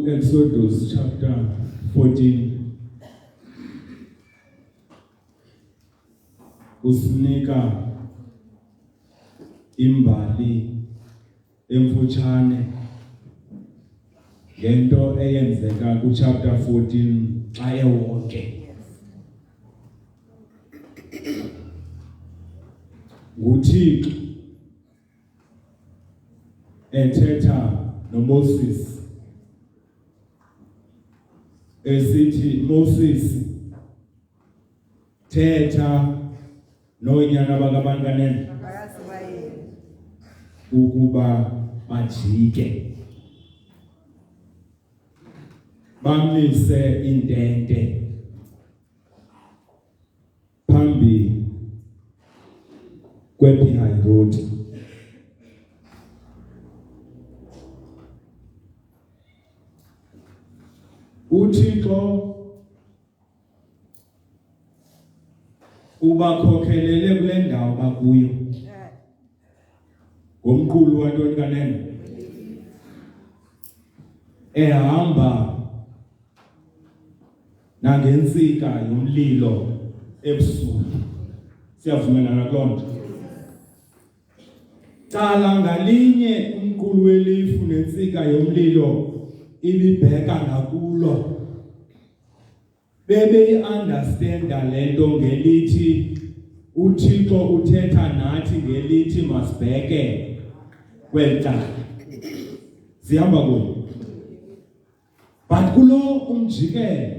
Speaker 6: Exodus chapter 14 usinika imbali emfutshane ngento eyenzeka ku chapter 14 xa ewonke. nguThixo ethetha noMoses esithi, Moses, thetha noonyana bakaBankanene ukuba bajike bamise intente phambi kwePihayiroti. uThixo ubakhokhelele kule ndawo bakuyo ngomqulu wantoni kanene, ehamba nangentsika yomlilo ebusuku. Siyavumelana kuloo nto? Cala ngalinye umqulu welifu nentsika yomlilo ibibheka ngakulo. Bebeyi-understanda le nto ngelithi uThixo uthetha nathi ngelithi masibheke kweli cala. Sihamba kuyo. But kulo umjikelo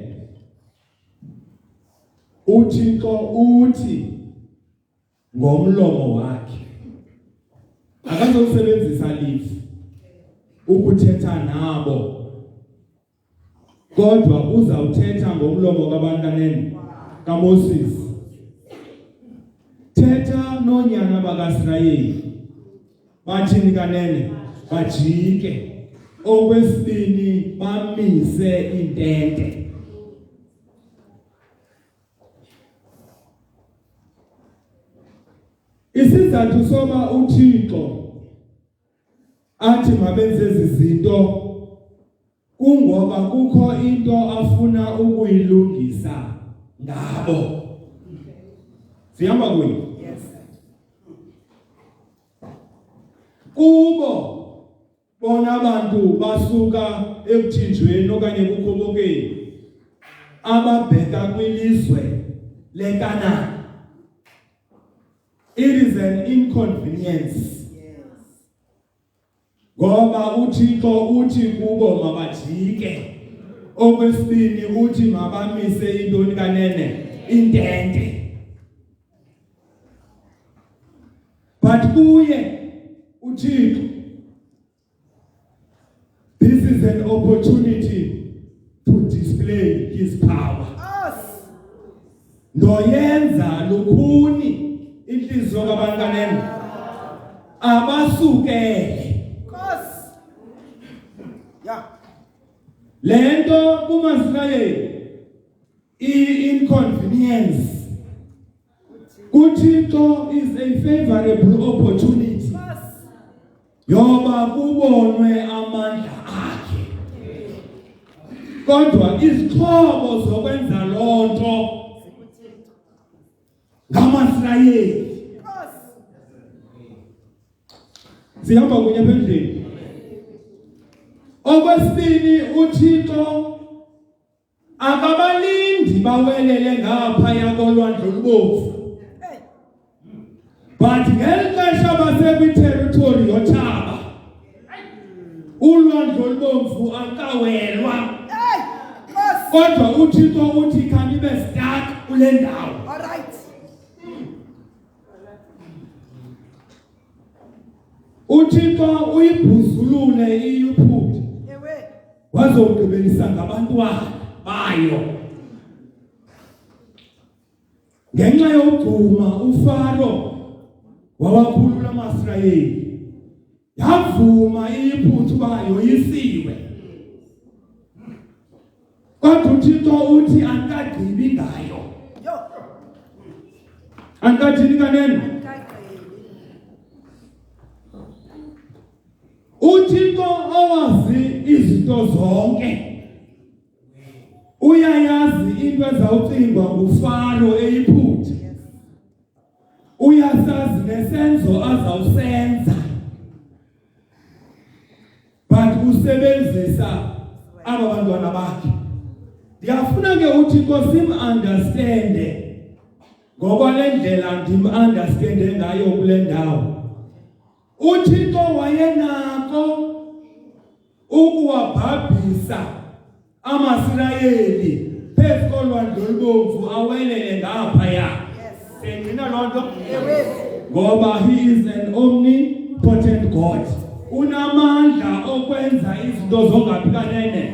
Speaker 6: uThixo uthi ngomlomo wakhe, akazosebenzisa lifu ukuthetha nabo, kodwa uzawuthetha ngomlomo kaBankanene kaMoses. Thetha noonyana bakaIsrayeli bathini kanene, bajike. Okwesibini, bamise intente. Isizathu soba uThixo athi mabenze izinto kungoba kukho into afuna ukuyilungisa ngabo. Sihamba kuyo.
Speaker 7: Yes.
Speaker 6: Kubo bona abantu basuka ekuthinjweni okanye kukhobokeni ababheka kwilizwe leKanani. It is an inconvenience. Ngoba uThixo uthi kubo mabajike. Okwesibini uthi mabamise intoni kanene, intente. But kuye uThixo, this is an opportunity to display his power. Ndoyenza lukhuni inhliziyo kaBankanene abasukele. Lento kumaSrayeli i-inconvenience kuThixo is a favorable opportunity yoba kubonwe amandla akhe. Kodwa izixhobo zokwenza lonto ngamaSrayeli. Sihamba kunye phezulu. Okwesibini uThixo akabalindi bawelele ngaphaya kolwandle olubomvu. But ngelixesha basekwiterritory yoThaba ulwandle olubomvu akawelwa. Kodwa uThixo uthi khanibe stuck kule ndawo.
Speaker 7: All right.
Speaker 6: uThixo uyibhuzulule iYiphuthe wazogqibelisa ngabantwana bayo. Ngenxa yokugcuma uFaro wawakhulula amaSrayeli yavuma iphuthu bayo yisiwe kodwa uThixo uthi ankagqibi ngayo
Speaker 7: Yo.
Speaker 6: ankathini kanene
Speaker 7: Kagqibi.
Speaker 6: uThixo owazi izinto zonke uyayazi into ezawucingwa nguFaro eyiphutha uyasazi nesenzo azawusenza but usebenzisa aba bantwana bakhe ndiyafuna ke uThixo sim-understande ngokwalendlela ndim-understande ngayo kule ndawo uThixo wayenako ukuwabhabhisa amaSirayeli phezu kolwandle olubomvu awelele ngaphaya sengqina loo nto ngoba he is an omnipotent God unamandla okwenza izinto zongaphi kanene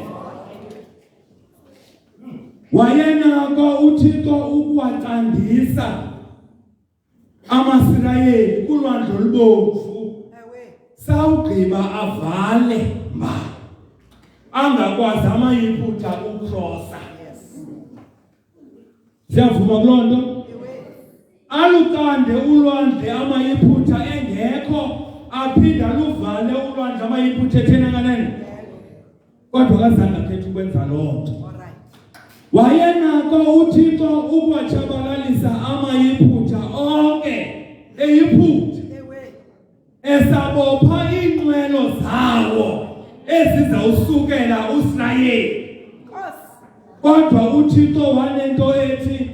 Speaker 6: wayenako uThixo ukuwacandisa amaSirayeli kulwandle olubomvu sawugqiba avale mba angakwazi amayiphutha ukrosa siyavuma kuloo nto alukande ulwandle amayiphutha engekho aphinda luvale ulwandle amayiphutha ethena kanene kodwa kazange akhethe ukwenza loo nto wayenako uThixo ukuwatshabalalisa amayiphutha onke eyiphutha esabopha iinqwelo zawo ezizawusukela uSirayeli kodwa uThixo wanento ethi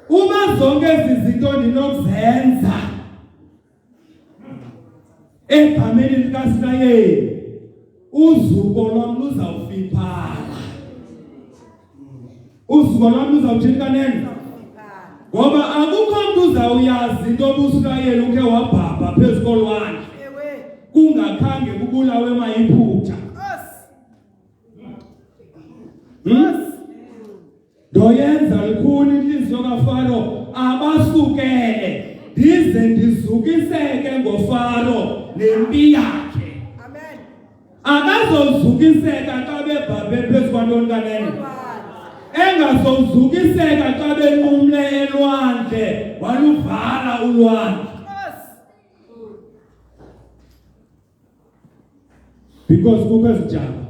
Speaker 6: uma zonke ezi zinto ndinokuzenza egameni likaSirayeli uzuko lwam luzawufiphala uzuko lwam luzawuthini kanene ngoba akukho mntu uzawuyazi into ubuSirayeli ukhe wabhabha phezu kolwandle kungakhange kubulawe mayiphutha ndoyenza likhulu inhliziyo kaFaro abasukele ndize ndizukiseke ngoFaro nempi yakhe amen akazozukiseka xa bebhabhe phezu kwantoni kanene engazozukiseka xa benqumle elwandle waluvala ulwandle because kukho ezijaba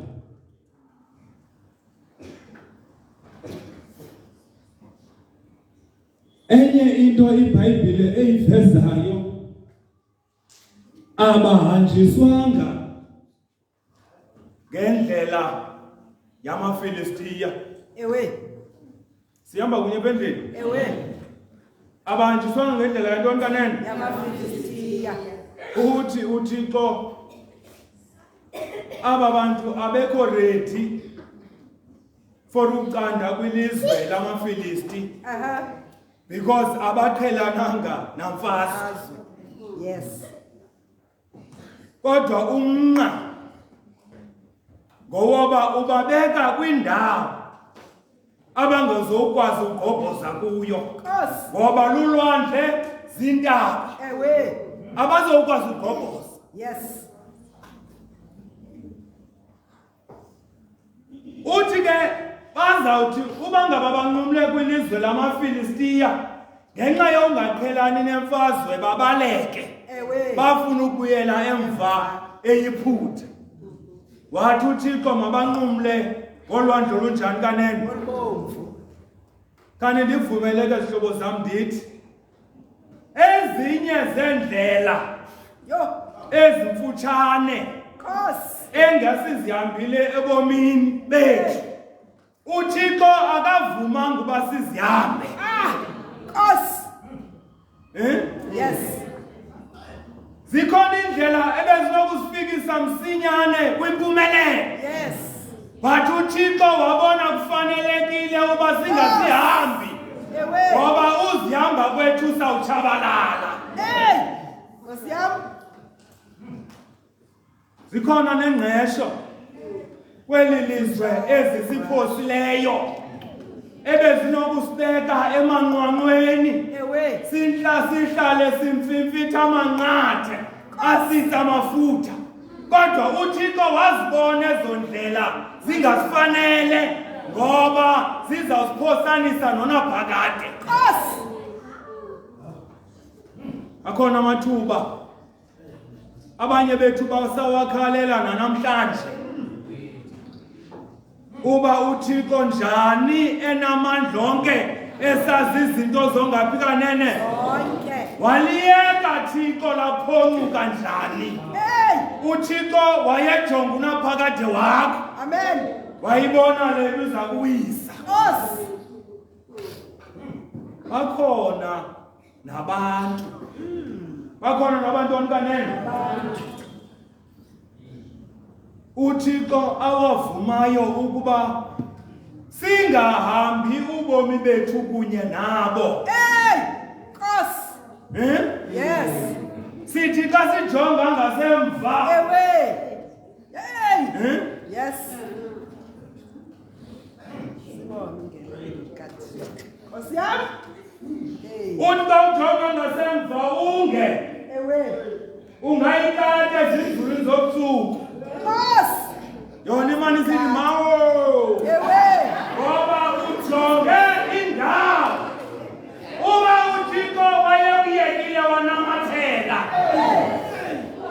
Speaker 6: enye into iBhayibhile eyivezayo abahanjiswanga ngendlela yamaFilistiya sihamba kunye pendleni abahanjiswanga ngendlela yantoni kanene
Speaker 7: YamaFilistiya.
Speaker 6: uthi uThixo aba bantu abekho ready for ucanda kwilizwe lamaFilisti because abaqhelananga namfazi
Speaker 7: Yes.
Speaker 6: kodwa umnqa ngoba ubabeka kwindawo abangezokwazi ugobhoza kuyo ngoba lulwandle zintaba abazokwazi ugobhoza
Speaker 7: Yes.
Speaker 6: uthi ke bazawuthi uba ngaba banqumle kwilizwe lamaFilistiya ngenxa yongaqhelani nemfazwe babaleke bafuna ukubuyela emva eyiphutha wathi uThixo mabanqumle ngolwandle olunjani kanene
Speaker 7: Olubomvu.
Speaker 6: kanti ndivumeleke zihlobo zam ndithi ezinye zendlela ezimfutshane engasizihambile ebomini bethu uThixo akavumanga uba sizihambe
Speaker 7: Yes.
Speaker 6: zikhona indlela ebezinokusifikisa msinyane kwimpumelelo
Speaker 7: Yes.
Speaker 6: but uThixo wabona kufanelekile uba singazihambi ngoba uzihamba kwethu sawutshabalala
Speaker 7: Nkosi yam.
Speaker 6: zikhona nengqesho kweli lizwe ezisiphosileyo ebezinokusibeka emanqwanqweni sihlale simfimfitha amanqathe asisa amafutha Kodwa uThixo wazibona ezondlela zingasifanele ngoba zizawusiphosanisa nonaphakade.
Speaker 7: Nkosi.
Speaker 6: Akhona amathuba abanye bethu basawakhalela namhlanje. Uba uThixo njani enamandla onke esazi izinto zongaphi kanene.
Speaker 7: Zonke.
Speaker 6: Waliyeka Thixo laphoncuka njani.
Speaker 7: Hey.
Speaker 6: uThixo wayejonga unaphakade wakho.
Speaker 7: Amen.
Speaker 6: Wayibona le nto iza kuwisa.
Speaker 7: Nkosi.
Speaker 6: Bakhona nabantu. Bakhona nabantu kanene. uThixo awavumayo ukuba singahambi ubomi bethu kunye nabo.
Speaker 7: Hey. Nkosi. Yes.
Speaker 6: Sithi xa sijonga ngasemva.
Speaker 7: Ewe. Hey. Yes. Nkosi yami. Hey.
Speaker 6: Uthi xa ujonga ngasemva unge
Speaker 7: Ewe.
Speaker 6: ungayikade ezindlulini zobusuku.
Speaker 7: Nkosi.
Speaker 6: Yona imani sithi mawo.
Speaker 7: Ewe.
Speaker 6: Ngoba ujonge indawo. Uba uThixo wayekuyekile wanamathela.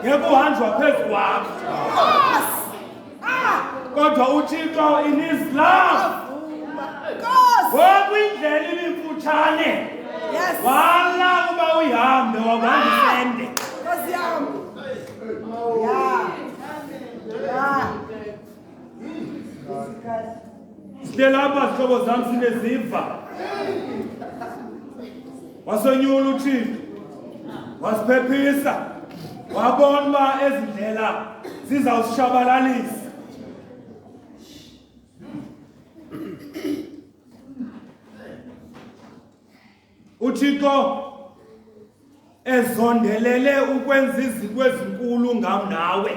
Speaker 6: Ngeke uhanjwa phezu kwakho.
Speaker 7: Nkosi.
Speaker 6: Kodwa uThixo in his love.
Speaker 7: Nkosi.
Speaker 6: Ngokwindlela ibimfutshane.
Speaker 7: Yes.
Speaker 6: Wala uba uyihambe wakwandisende.
Speaker 7: Nkosi yami. Yeah. Yeah.
Speaker 6: Sile lapha zihlobo zami sineziva. Wasonyula uThixo. Wasiphephisa. Wabona uba ezindlela zizawusishabalalisa. uThixo ezondelele ukwenza izinto ezinkulu ngam nawe.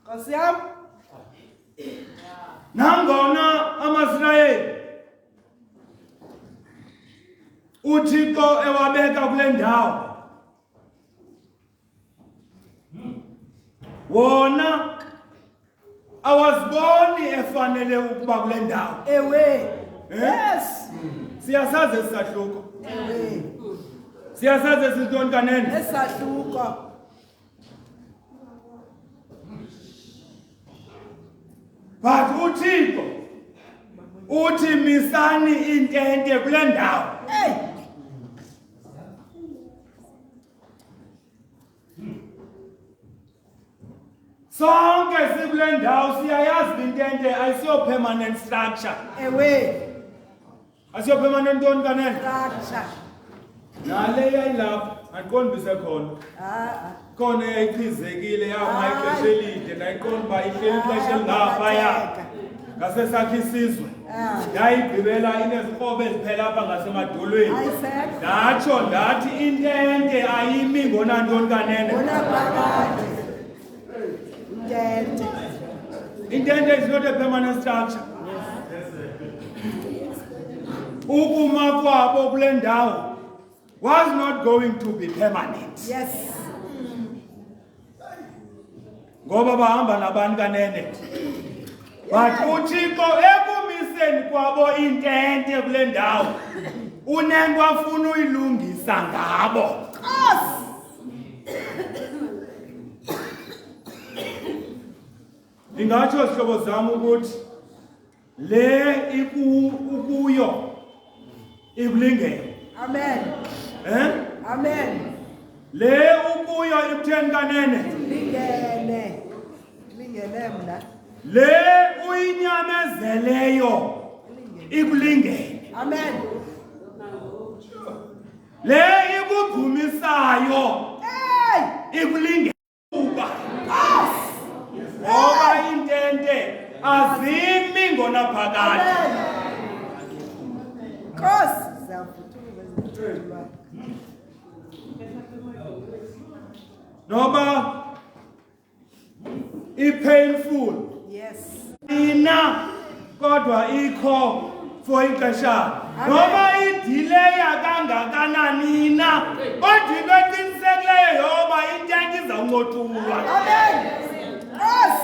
Speaker 7: Nkosi yami.
Speaker 6: Nangona amaIsrayeli uThixo ewabeka kule ndawo, wona awaziboni efanele ukuba kule ndawo.
Speaker 7: Ewe. Yes.
Speaker 6: Siyasazi esahluko.
Speaker 7: Ewe.
Speaker 6: Siyasazi esintoni kanene.
Speaker 7: Esahluko.
Speaker 6: But uThixo uthi misani intente kule ndawo.
Speaker 7: Hey.
Speaker 6: Sonke sikule ndawo siyayazi intente ayisiyo permanent structure.
Speaker 7: Ewe.
Speaker 6: Asiyo permanent ntoni kanene.
Speaker 7: Structure.
Speaker 6: Nale yayilapha andiqondi bisekhona. Khona eyayichizekile yama ixesha elide ndayiqonda uba ihleli ixesha elingaphaya. Ngasesakhe isizwe. Yayigqibela inezikrobe eziphela apha ngasemadolweni. Ndatsho ndathi intente ayimi ngonantoni kanene. Intente is not a permanent structure. Ukuma kwabo kule ndawo was not going to be permanent.
Speaker 7: Yes.
Speaker 6: Ngoba bahamba nabani kanene. But uThixo ekumiseni kwabo intente kule ndawo unento afuna uyilungisa ngabo. Ingatsho sihlobo zami ukuthi le ukuyo ikulingene.
Speaker 7: Amen. Amen.
Speaker 6: Le ukuyo ibutheni kanene.
Speaker 7: Lingene. Lingene mna.
Speaker 6: Le uyinyamezeleyo ikulingene.
Speaker 7: Amen.
Speaker 6: Le ikudumisayo ikulingene. Ngoba intente azimi ngonaphakade.
Speaker 7: Nkosi.
Speaker 6: Noba i-painful.
Speaker 7: Yes.
Speaker 6: Ina kodwa ikho for ixesha. Noba idileya kangakanani na kodwa into izawuncothulwa.
Speaker 7: Amen. Yes.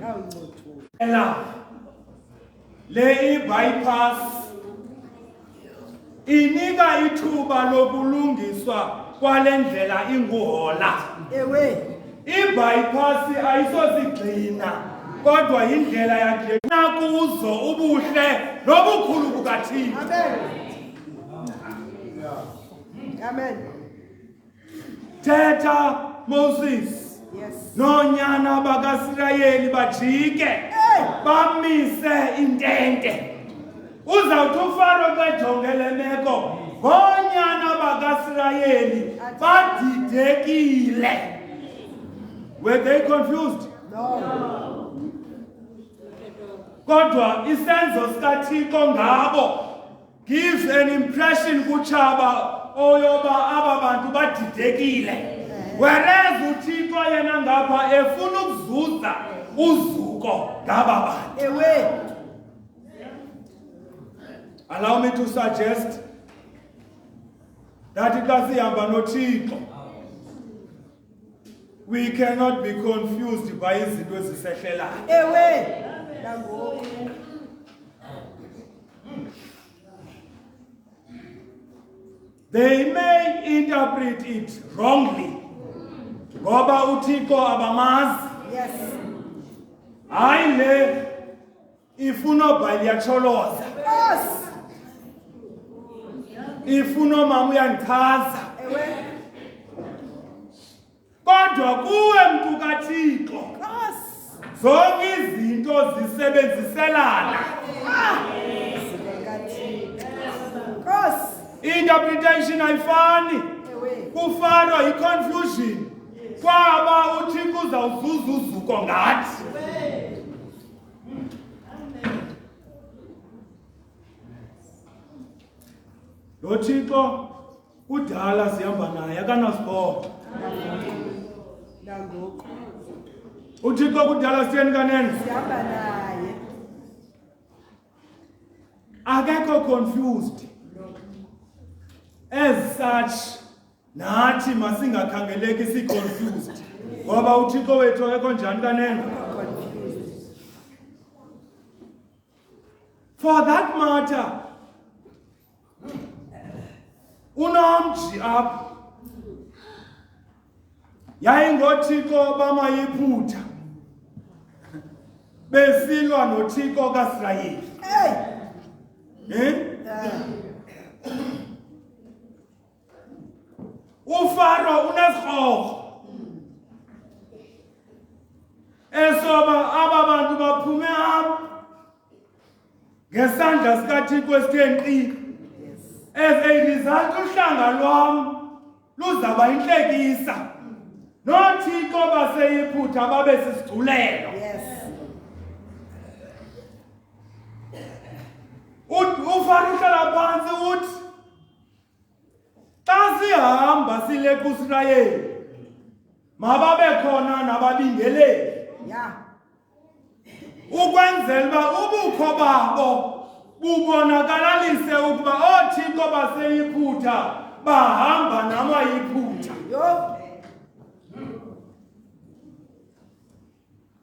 Speaker 7: Awungcothula.
Speaker 6: Ela le i-bypass inika ithuba lokulungiswa kwale ndlela inguhola.
Speaker 7: Ewe.
Speaker 6: I-bypass ayisosigxina kodwa yindlela yakugxina kuzo ubuhle nobukhulu bukaThixo.
Speaker 7: Amen. Amen.
Speaker 6: Thetha Moses
Speaker 7: Yes.
Speaker 6: nonyana bakaSirayeli bajike bamise intente. Uzawuthi uFaro xa ejongele meko ngonyana bakaSirayeli badidekile. Were they confused?
Speaker 7: No.
Speaker 6: Kodwa isenzo sikaThixo ngabo gives an impression kuTshaba oyoba aba bantu badidekile. Whereas uThixo yena ngapha efuna ukuzuza uzuko ngaba bantu.
Speaker 7: Ewe.
Speaker 6: Allow me to suggest that xa sihamba noThixo we cannot be confused by izinto ezisehlelayo.
Speaker 7: Ewe. Nangoku.
Speaker 6: They may interpret it wrongly. Ngoba uThixo abamazi.
Speaker 7: Yes.
Speaker 6: Hayi le ifuna bayacholoza.
Speaker 7: Yes.
Speaker 6: Ifuna mama uyandichaza.
Speaker 7: Ewe.
Speaker 6: Kodwa kuwe mntu kaThixo
Speaker 7: Yes.
Speaker 6: zonke izinto zisebenziselana.
Speaker 7: Yes.
Speaker 6: Interpretation ayifani.
Speaker 7: Ewe.
Speaker 6: Kufaro i-confusion. Kwaba uThixo uzawuzuza uzuko ngathi. Lo Thixo udala sihamba naye akanasibongo.
Speaker 7: Nangoku.
Speaker 6: uThixo kudala sitheni kanene?
Speaker 7: Sihamba naye.
Speaker 6: Akekho confused. As such, nathi masingakhangeleki si-confused. Ngoba uThixo wethu akekho njani kanene?
Speaker 7: Confused.
Speaker 6: For that matter, unomji apha. YayingoThixo bamayiphutha. Besilwa noThixo kaSirayeli.
Speaker 7: Hey.
Speaker 6: uFaro unesikrogo. Esoba aba bantu baphume apha ngesandla sikaThixo esithenqi. As a result uhlanga lwam luzaba inhlekisa. NoThixo baseyiphutha babe sisigculelo.
Speaker 7: Yes.
Speaker 6: uFaro uhlala phansi uthi xa sihamba sile kuSirayeli mababe khona nababingeleli.
Speaker 7: Yeah.
Speaker 6: Ukwenzela uba ubukho babo bubonakalise ukuba ooThixo baseyiphutha bahamba namayiphutha.
Speaker 7: Yo.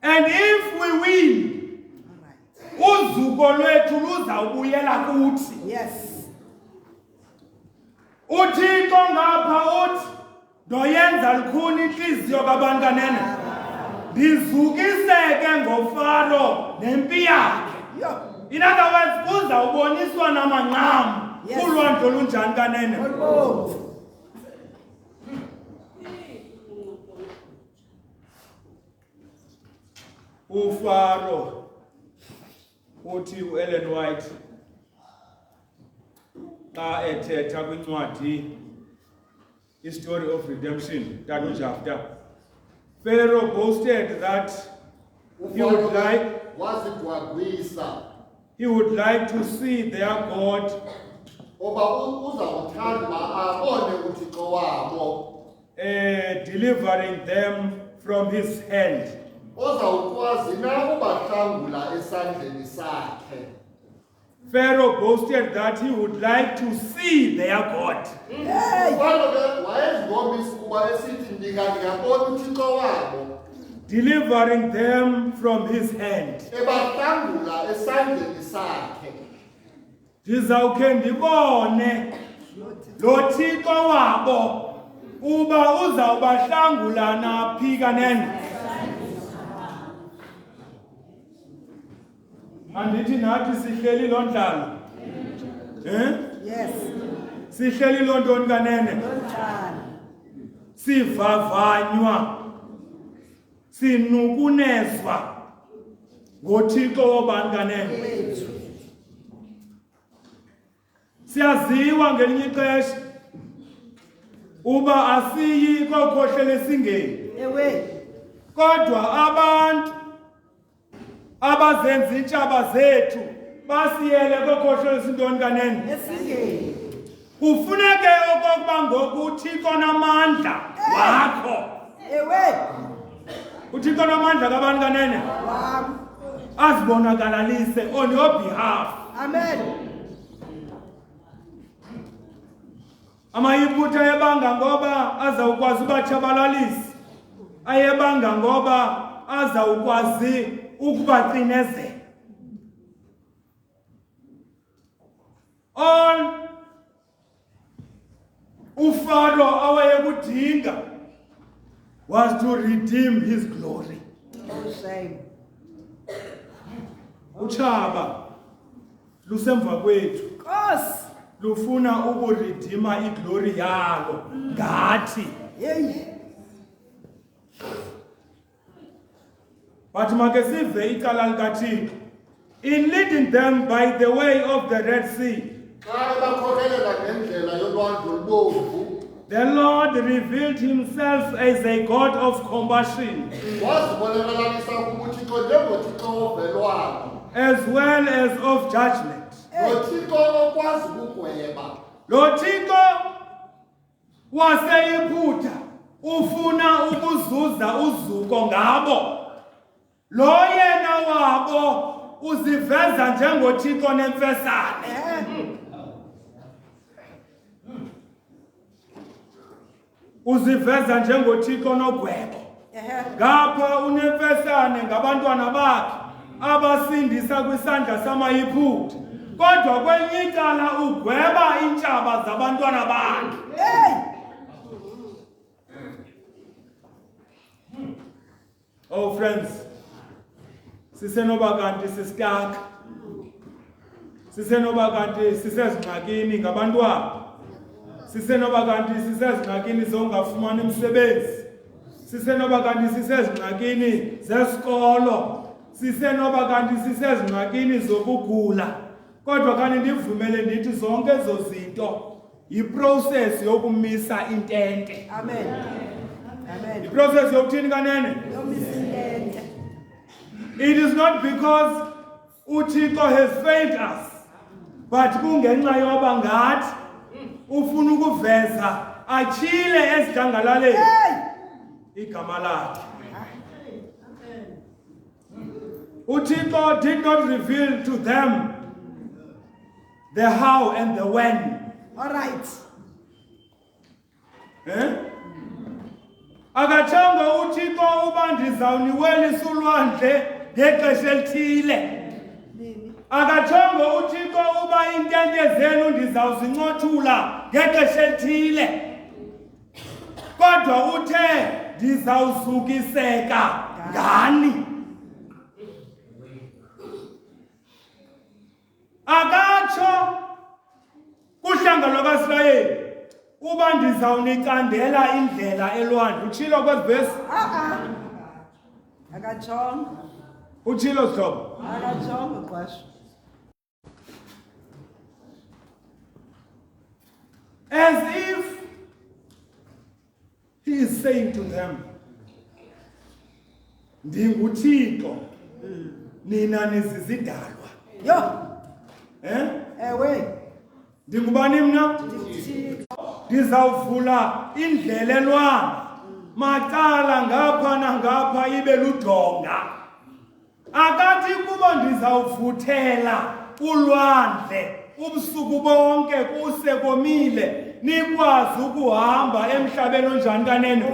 Speaker 6: And if we win, uzuko lwethu luzawubuyela kuthi.
Speaker 7: Yes.
Speaker 6: uThixo ngapha uthi ndoyenza lukhuni inhliziyo kabantu kanene. Ndizukiseke ngoFaro nempi yakhe.
Speaker 7: Yo.
Speaker 6: In other words, kuzawuboniswa namanqamu
Speaker 7: Yes.
Speaker 6: kulwandlo lunjani kanene.
Speaker 7: Olbovu.
Speaker 6: uFaro uthi uEllen White xa ethetha kwincwadi iStory of Redemption Tata uJafta. Pharaoh boasted that he would like to see their God delivering them from his hand. Pharaoh boasted that he would like to see their God. Delivering them from his hand. Ndizawukhe ndibone lo Thixo wabo uba uzawubahlangula naphi kanene. Andithi nathi sihleli lo ndlalo.
Speaker 7: Yes.
Speaker 6: Sihleli lo ntoni kanene.
Speaker 7: Don't try.
Speaker 6: Sivavanywa. Sinukunezwa ngoThixo wobani kanene. Siyaziwa ngelinye ixesha uba asiyi kokhohlela esingeni.
Speaker 7: Ewe.
Speaker 6: Kodwa abantu abazenza intshaba zethu basiyele kokhohlela esintoni kanene.
Speaker 7: Esingeni.
Speaker 6: Kufuneke okokuba ngoku uThixo namandla wakho.
Speaker 7: Ewe.
Speaker 6: uThixo namandla kabani kanene
Speaker 7: Wam.
Speaker 6: azibonakalalise on your behalf.
Speaker 7: Amen.
Speaker 6: Amayibutho ayebanga ngoba azawukwazi ubatshabalalisa, ayebanga ngoba azawukwazi ukubacinezela. All uFaro awayekudinga was to redeem his glory.
Speaker 7: No shame.
Speaker 6: Utshaba lusemva kwethu
Speaker 7: Cause.
Speaker 6: lufuna ukuridima iglory yalo ngathi.
Speaker 7: Yey.
Speaker 6: But makesive icala likaThixo in leading them by the way of the Red Sea. The Lord revealed himself as a God of compassion, as well as of judgment. Lo Thixo waseyiphutha ufuna ukuzuza uzuko ngabo. Lo yena wabo uziveza njengoThixo nemfesane. Uziveza njengoThixo nogwebo. Ngapha unemfesane ngabantwana bakhe abasindisa kwisandla samayiphutha. Kodwa kwenye icala ugweba intshaba zabantwana bakhe. Oh friends, sisenoba kanti sisitaka. Sisenoba kanti sisezingxakini ngabantwana. Sisenoba kanti sisezingxakini zongafumani umsebenzi. Sisenoba kanti sisezingxakini zesikolo. Sisenoba kanti sisezingxakini zokugula. Kodwa kanti ndivumele ndithi zonke ezo zinto yiprocess yokumisa intente.
Speaker 7: Amen. Amen.
Speaker 6: Iprocess yokuthini kanene?
Speaker 7: Yomisintente.
Speaker 6: It is not because uThixo has failed us, but kungenxa yoba ngathi ufuna ukuveza achile ezidangalaleni igama lakhe. uThixo did not reveal to them the how and the when.
Speaker 7: All right.
Speaker 6: Akatshanga uThixo uba ndizawuniwelisa ulwandle ngexesha elithile. Akatshanga uThixo uba intente zenu ndizawuzincothula ngexesha elithile. Kodwa uthe ndizawuzukiseka ngani. Akatsho kuhlanga lwakaIsrayeli uba ndizawunicandela indlela elwandle. Utshilo kwezi verse?
Speaker 7: Akatshonga.
Speaker 6: Utshilo sihlobo?
Speaker 7: Akatshonga qasho.
Speaker 6: As if he is saying to them, ndinguThixo, nina nizizidalwa.
Speaker 7: Yo. Ewe.
Speaker 6: Ndingubani mna? Ndizawuvula indlela elwandle. Macala ngapha nangapha ibe ludonga. Akathi kuba ndizawuvuthela ulwandle ubusuku bonke kuse komile nikwazi ukuhamba emhlabeni onjani kanene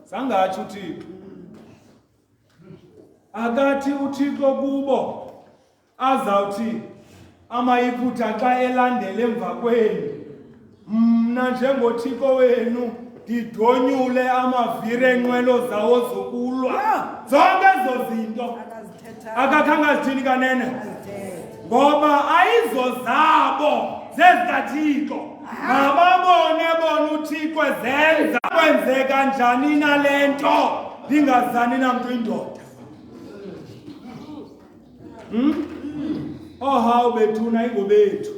Speaker 6: sangathi uThixo akathi uThixo kubo azawuthi amayiphutha xa elandele emva kwenu mna njengoThixo wenu ngidonyule amaviri enqwelo zawo zokulwa zonke ezo zinto akakhanga zithini kanene ngoba ayizo zabo zezikaThixo mababone bona uThixo ezenza kwenzeka njani nalento ndingazani namntu indoda ohawu bethuna ingobethu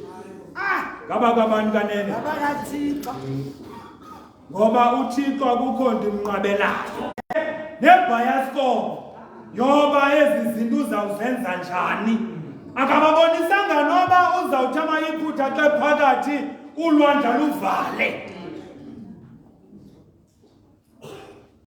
Speaker 6: ngabakabantu kanene ngoba uThixo akukho ndimnqabelayo nebhayaskop yoba ezi zinto uzawuzenza njani akababonisanga noba uzawuthi amayiphutha xa phakathi ulwandle luvale